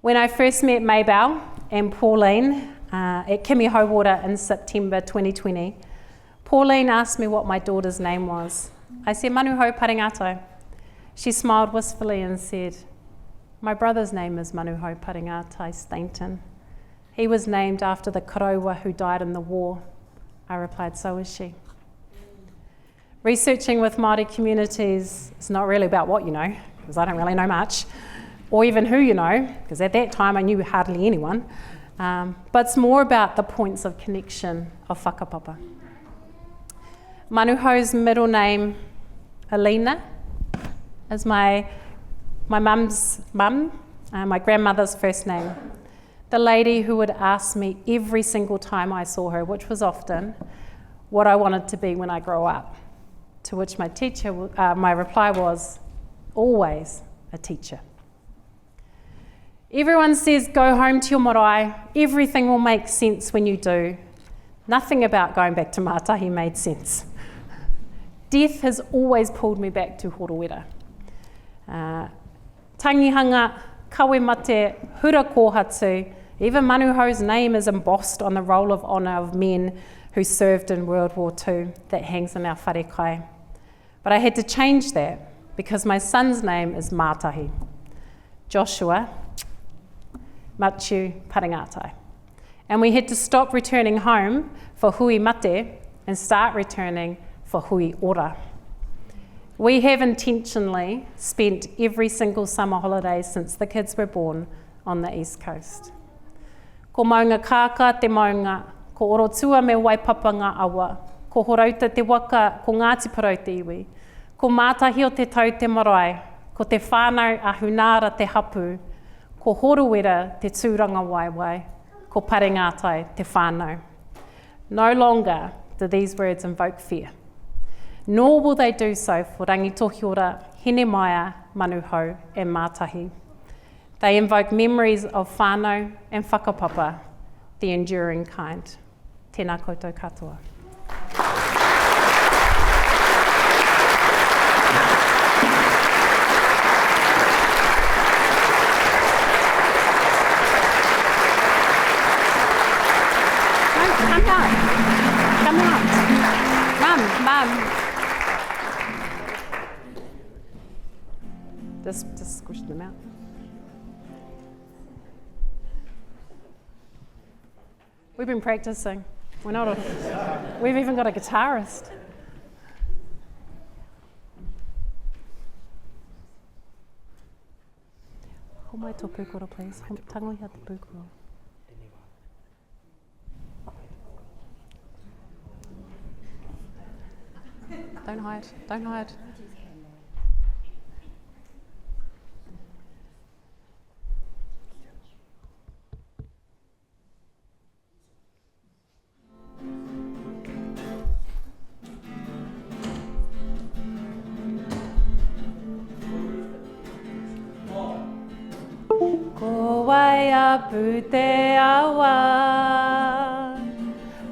When I first met Maybelle and Pauline at Kimi Hauwater in September 2020, Pauline asked me what my daughter's name was. I said, Manuhau Paringatai. She smiled wistfully and said, my brother's name is Manuhau Paringatai Stainton. He was named after the Karaua who died in the war. I replied, so is she. Researching with Māori communities is not really about what you know, because I don't really know much, or even who you know, because at that time I knew hardly anyone, but it's more about the points of connection of whakapapa. Manuhau's middle name, Alina, is my mum's mum, my grandmother's first name. The lady who would ask me every single time I saw her, which was often, what I wanted to be when I grow up. To which my reply was, always a teacher. Everyone says, go home to your marae, everything will make sense when you do. Nothing about going back to Mātahi made sense. Death has always pulled me back to Horowera. Tangihanga, kawe mate, hura kōhatu, even Manuhau's name is embossed on the roll of honour of men who served in World War II that hangs in our wharekai. But I had to change that because my son's name is Mātahi, Joshua Matiu Paringatai. And we had to stop returning home for hui mate and start returning for hui ora. We have intentionally spent every single summer holiday since the kids were born on the East Coast. Ko maunga kāka te maunga, ko orotua me waipapa ngā awa, ko horauta te waka, ko Ngāti Parau te iwi, ko Mātahi o te tau te marae, ko te whānau a Hunara te hapu, ko Horowera te tūranga waiwai, ko Paringatai te whānau. No longer do these words invoke fear, nor will they do so for Rangitohi ora, Hinemaia, Manuhau and Mātahi. They invoke memories of whānau and whakapapa, the enduring kind. Tēnā koutou katoa. Come out. Mum. push them out. We've been practicing. We've even got a guitarist. Ho mai tō pūkoro, please. Tangoiha te pūkoro. Don't hide, don't hide. Ko wai apu te awa,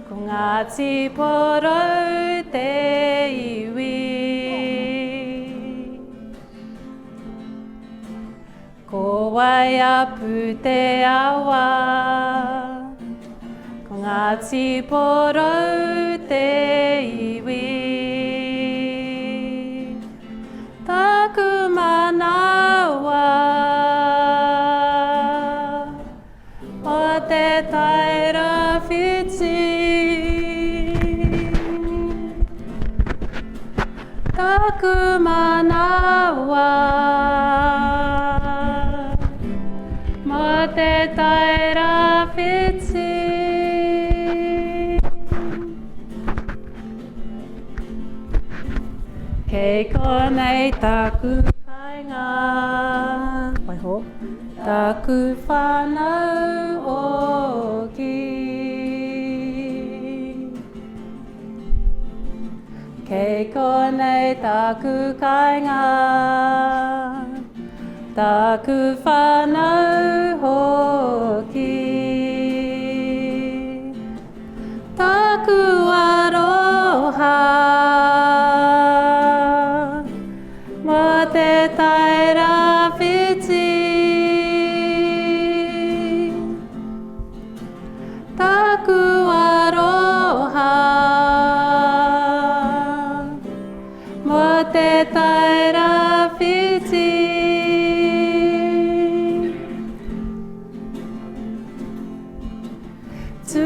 ko Ngāti Porou te iwi. Ko wai apu te awa, ko Ngāti Porou te iwi. Taku manawa, te taira whiti. Taku manawa, mo te taira whiti. Kei konei taku kainga, waiho, taku whanau oki. Kei konei taku kainga, taku whanau hoki. Taku aroha, mo te taira whiti. Taku aroha, mo te taira whiti. Tū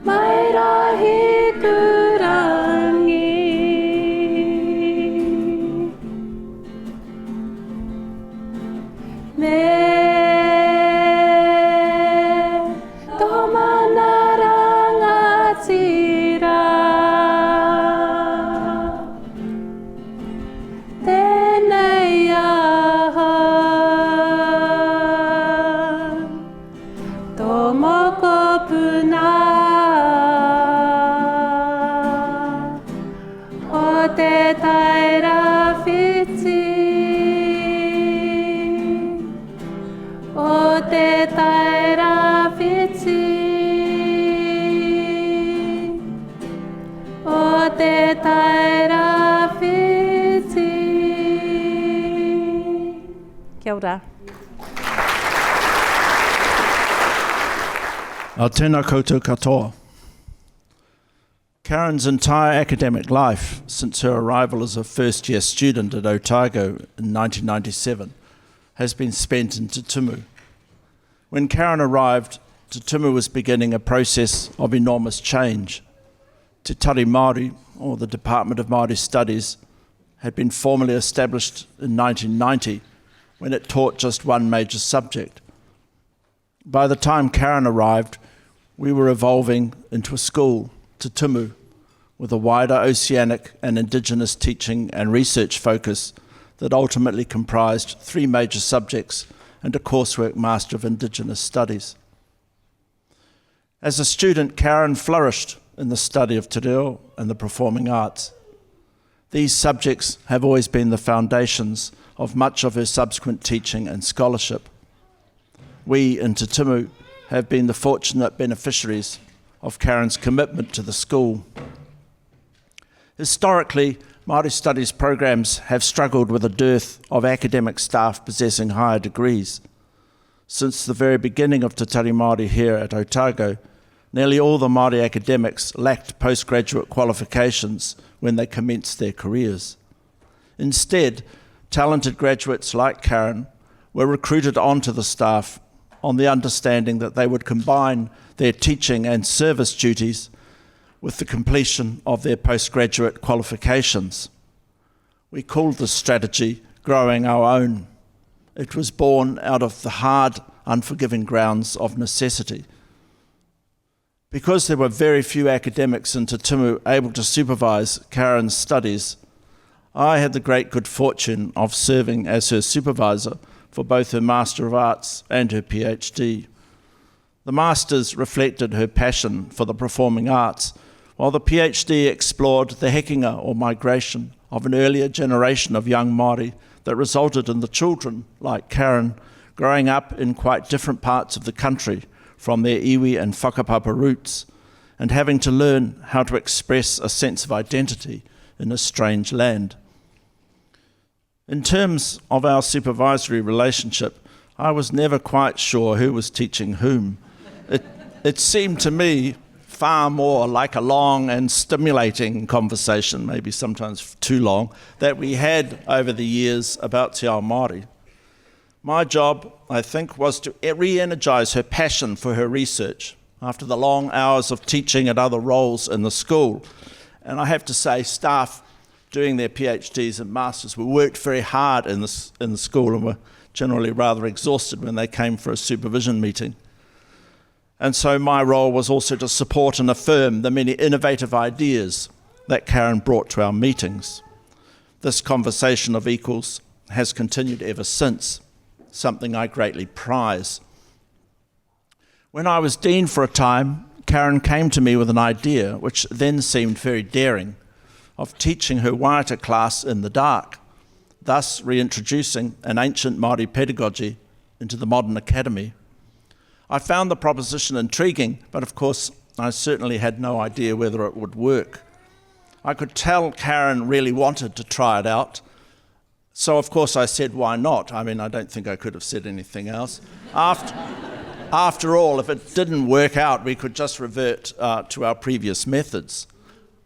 mai rahi kurangi, me Kia ora. Tēnā koutou katoa. Karyn's entire academic life, since her arrival as a first-year student at Otago in 1997, has been spent in Te Tumu. When Karyn arrived, Te Tumu was beginning a process of enormous change. Te Tari Māori, or the Department of Māori Studies, had been formally established in 1990 when it taught just one major subject. By the time Karyn arrived, we were evolving into a school, Te Tumu, with a wider oceanic and Indigenous teaching and research focus that ultimately comprised 3 major subjects and a coursework Master of Indigenous Studies. As a student, Karyn flourished in the study of te reo and the performing arts. These subjects have always been the foundations of much of her subsequent teaching and scholarship. We in Te Tumu have been the fortunate beneficiaries of Karyn's commitment to the school. Historically, Māori studies programs have struggled with a dearth of academic staff possessing higher degrees. Since the very beginning of Te Tari Māori here at Otago, nearly all the Māori academics lacked postgraduate qualifications when they commenced their careers. Instead, talented graduates like Karyn were recruited onto the staff on the understanding that they would combine their teaching and service duties with the completion of their postgraduate qualifications. We called this strategy Growing Our Own. It was born out of the hard, unforgiving grounds of necessity. Because there were very few academics in Te Tumu able to supervise Karyn's studies, I had the great good fortune of serving as her supervisor for both her Master of Arts and her PhD. The Masters reflected her passion for the performing arts, while the PhD explored the hekinga or migration of an earlier generation of young Māori that resulted in the children, like Karyn, growing up in quite different parts of the country from their iwi and whakapapa roots, and having to learn how to express a sense of identity in a strange land. In terms of our supervisory relationship, I was never quite sure who was teaching whom. It seemed to me far more like a long and stimulating conversation, maybe sometimes too long, that we had over the years about Te Ao Māori. My job, I think, was to re-energise her passion for her research after the long hours of teaching and other roles in the school. And I have to say, staff doing their PhDs and Masters worked very hard in the school and were generally rather exhausted when they came for a supervision meeting. And so my role was also to support and affirm the many innovative ideas that Karyn brought to our meetings. This conversation of equals has continued ever since, something I greatly prize. When I was dean for a time, Karyn came to me with an idea, which then seemed very daring, of teaching her waiata class in the dark, thus reintroducing an ancient Māori pedagogy into the modern academy. I found the proposition intriguing, but of course I certainly had no idea whether it would work. I could tell Karyn really wanted to try it out, so of course I said, why not? I mean, I don't think I could have said anything else. After all, if it didn't work out, we could just revert to our previous methods.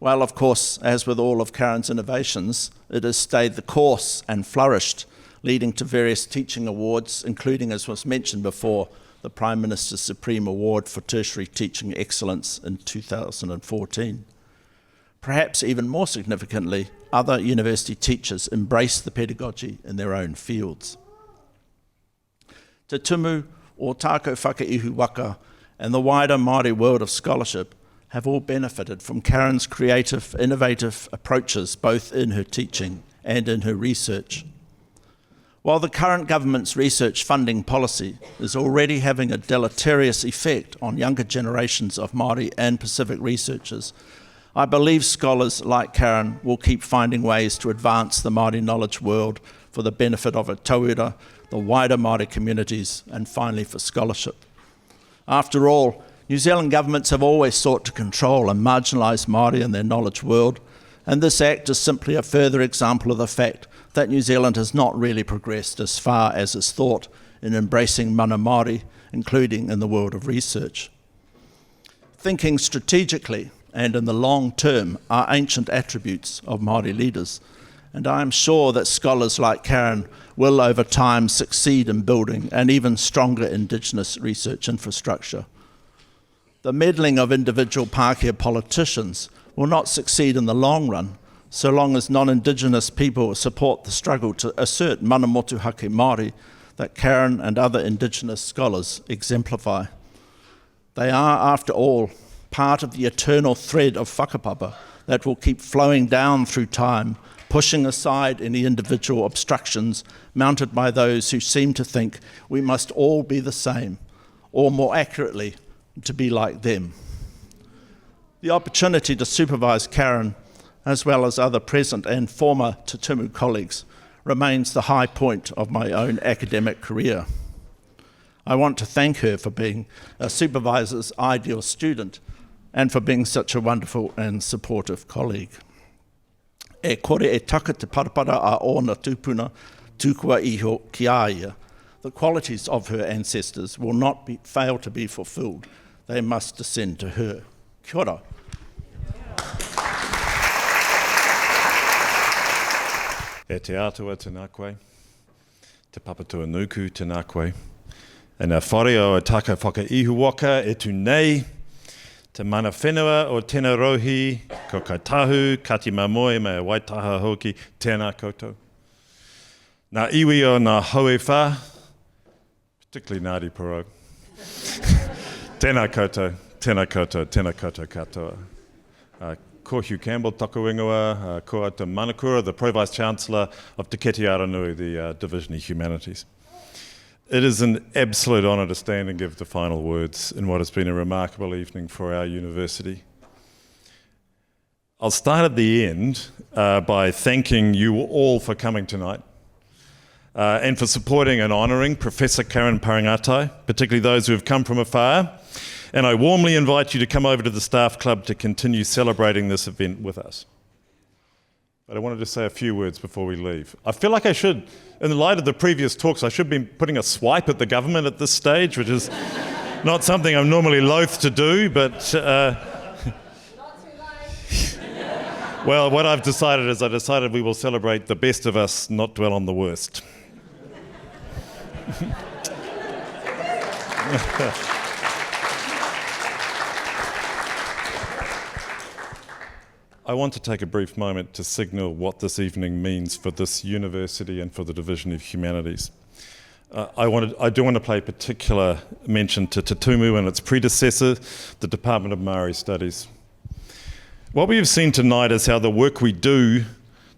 Well, of course, as with all of Karyn's innovations, it has stayed the course and flourished, leading to various teaching awards, including, as was mentioned before, the Prime Minister's Supreme Award for Tertiary Teaching Excellence in 2014. Perhaps even more significantly, other university teachers embrace the pedagogy in their own fields. Te Tumu, o tākou whakaihu waka, and the wider Māori world of scholarship have all benefited from Karyn's creative, innovative approaches both in her teaching and in her research. While the current government's research funding policy is already having a deleterious effect on younger generations of Māori and Pacific researchers, I believe scholars like Karyn will keep finding ways to advance the Māori knowledge world for the benefit of a tauira, the wider Māori communities, and finally for scholarship. After all, New Zealand governments have always sought to control and marginalise Māori in their knowledge world, and this act is simply a further example of the fact that New Zealand has not really progressed as far as is thought in embracing mana Māori, including in the world of research. Thinking strategically and in the long term are ancient attributes of Māori leaders, and I am sure that scholars like Karyn will over time succeed in building an even stronger Indigenous research infrastructure. The meddling of individual Pākehā politicians will not succeed in the long run, so long as non-Indigenous people support the struggle to assert mana motuhake Māori that Karyn and other Indigenous scholars exemplify. They are, after all, part of the eternal thread of whakapapa that will keep flowing down through time, pushing aside any individual obstructions mounted by those who seem to think we must all be the same, or more accurately, to be like them. The opportunity to supervise Karyn, as well as other present and former Te Tumu colleagues, remains the high point of my own academic career. I want to thank her for being a supervisor's ideal student and for being such a wonderful and supportive colleague. E kore e taka te parapara a ona tūpuna tūkua iho ki a ia. The qualities of her ancestors will not fail to be fulfilled. They must descend to her. Kia ora. E te atua tēnā koe, te papatua nuku tēnā koe, e nā whare o e taka whakaihuwaka e tu nei, te mana whenua o tēnā rohi, ko kai tahu, kati mamoe me waitaha hoki, tēnā koutou. Nā iwi o nā haue whā, particularly Ngāti Porou. Tēnā koutou, tēnā koutou, tēnā koutou katoa. Ko Hugh Campbell, toku ingoa, ko Ata Manakura, the Pro-Vice Chancellor of Te Keti Aranui, the Division of Humanities. It is an absolute honour to stand and give the final words in what has been a remarkable evening for our university. I'll start at the end by thanking you all for coming tonight. And for supporting and honouring Professor Karyn Paringatai, particularly those who have come from afar. And I warmly invite you to come over to the Staff Club to continue celebrating this event with us. But I wanted to say a few words before we leave. I feel like I should, in the light of the previous talks, I should be putting a swipe at the government at this stage, which is not something I'm normally loath to do, but... Not too late. Well, what I've decided is we will celebrate the best of us, not dwell on the worst. I want to take a brief moment to signal what this evening means for this university and for the Division of Humanities. I do want to pay particular mention to Te Tumu and its predecessor, the Department of Māori Studies. What we have seen tonight is how the work we do,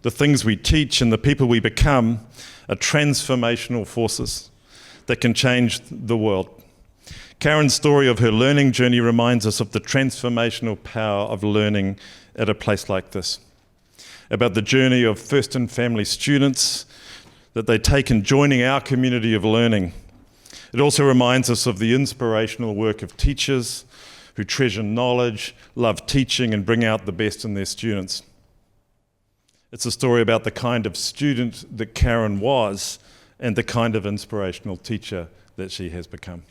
the things we teach and the people we become are transformational forces that can change the world. Karyn's story of her learning journey reminds us of the transformational power of learning at a place like this, about the journey of first and family students that they take in joining our community of learning. It also reminds us of the inspirational work of teachers who treasure knowledge, love teaching and bring out the best in their students. It's a story about the kind of student that Karyn was and the kind of inspirational teacher that she has become.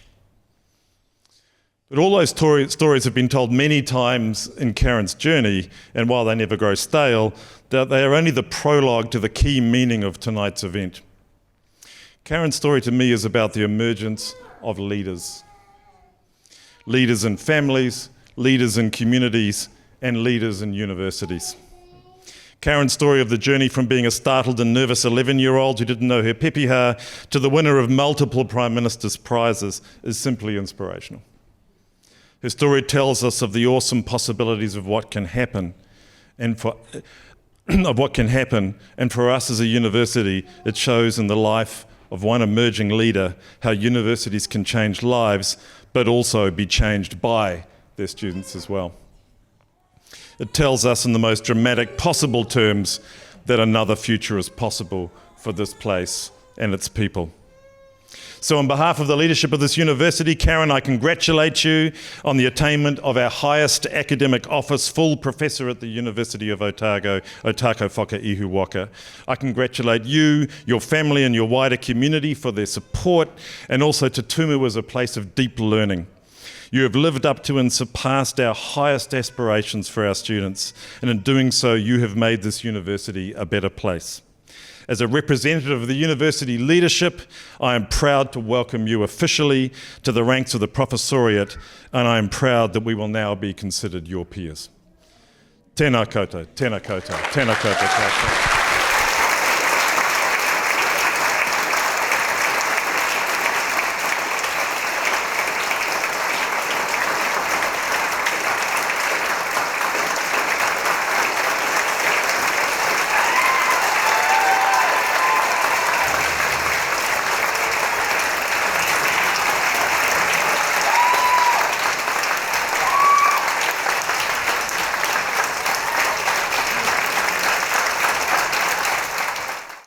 But all those stories have been told many times in Karyn's journey, and while they never grow stale, they are only the prologue to the key meaning of tonight's event. Karyn's story to me is about the emergence of leaders. Leaders in families, leaders in communities, and leaders in universities. Karyn's story of the journey from being a startled and nervous 11-year-old who didn't know her pepeha to the winner of multiple Prime Minister's prizes is simply inspirational. Her story tells us of the awesome possibilities of what can happen, and for us as a university, it shows in the life of one emerging leader how universities can change lives, but also be changed by their students as well. It tells us in the most dramatic possible terms that another future is possible for this place and its people. So on behalf of the leadership of this university, Karyn, I congratulate you on the attainment of our highest academic office, full professor at the University of Otago Whakaihuwaka. I congratulate you, your family and your wider community for their support, and also Te Tumu as a place of deep learning. You have lived up to and surpassed our highest aspirations for our students, and in doing so, you have made this university a better place. As a representative of the university leadership, I am proud to welcome you officially to the ranks of the Professoriate, and I am proud that we will now be considered your peers. Tēnā koutou, tēnā koutou, tēnā koutou koutou.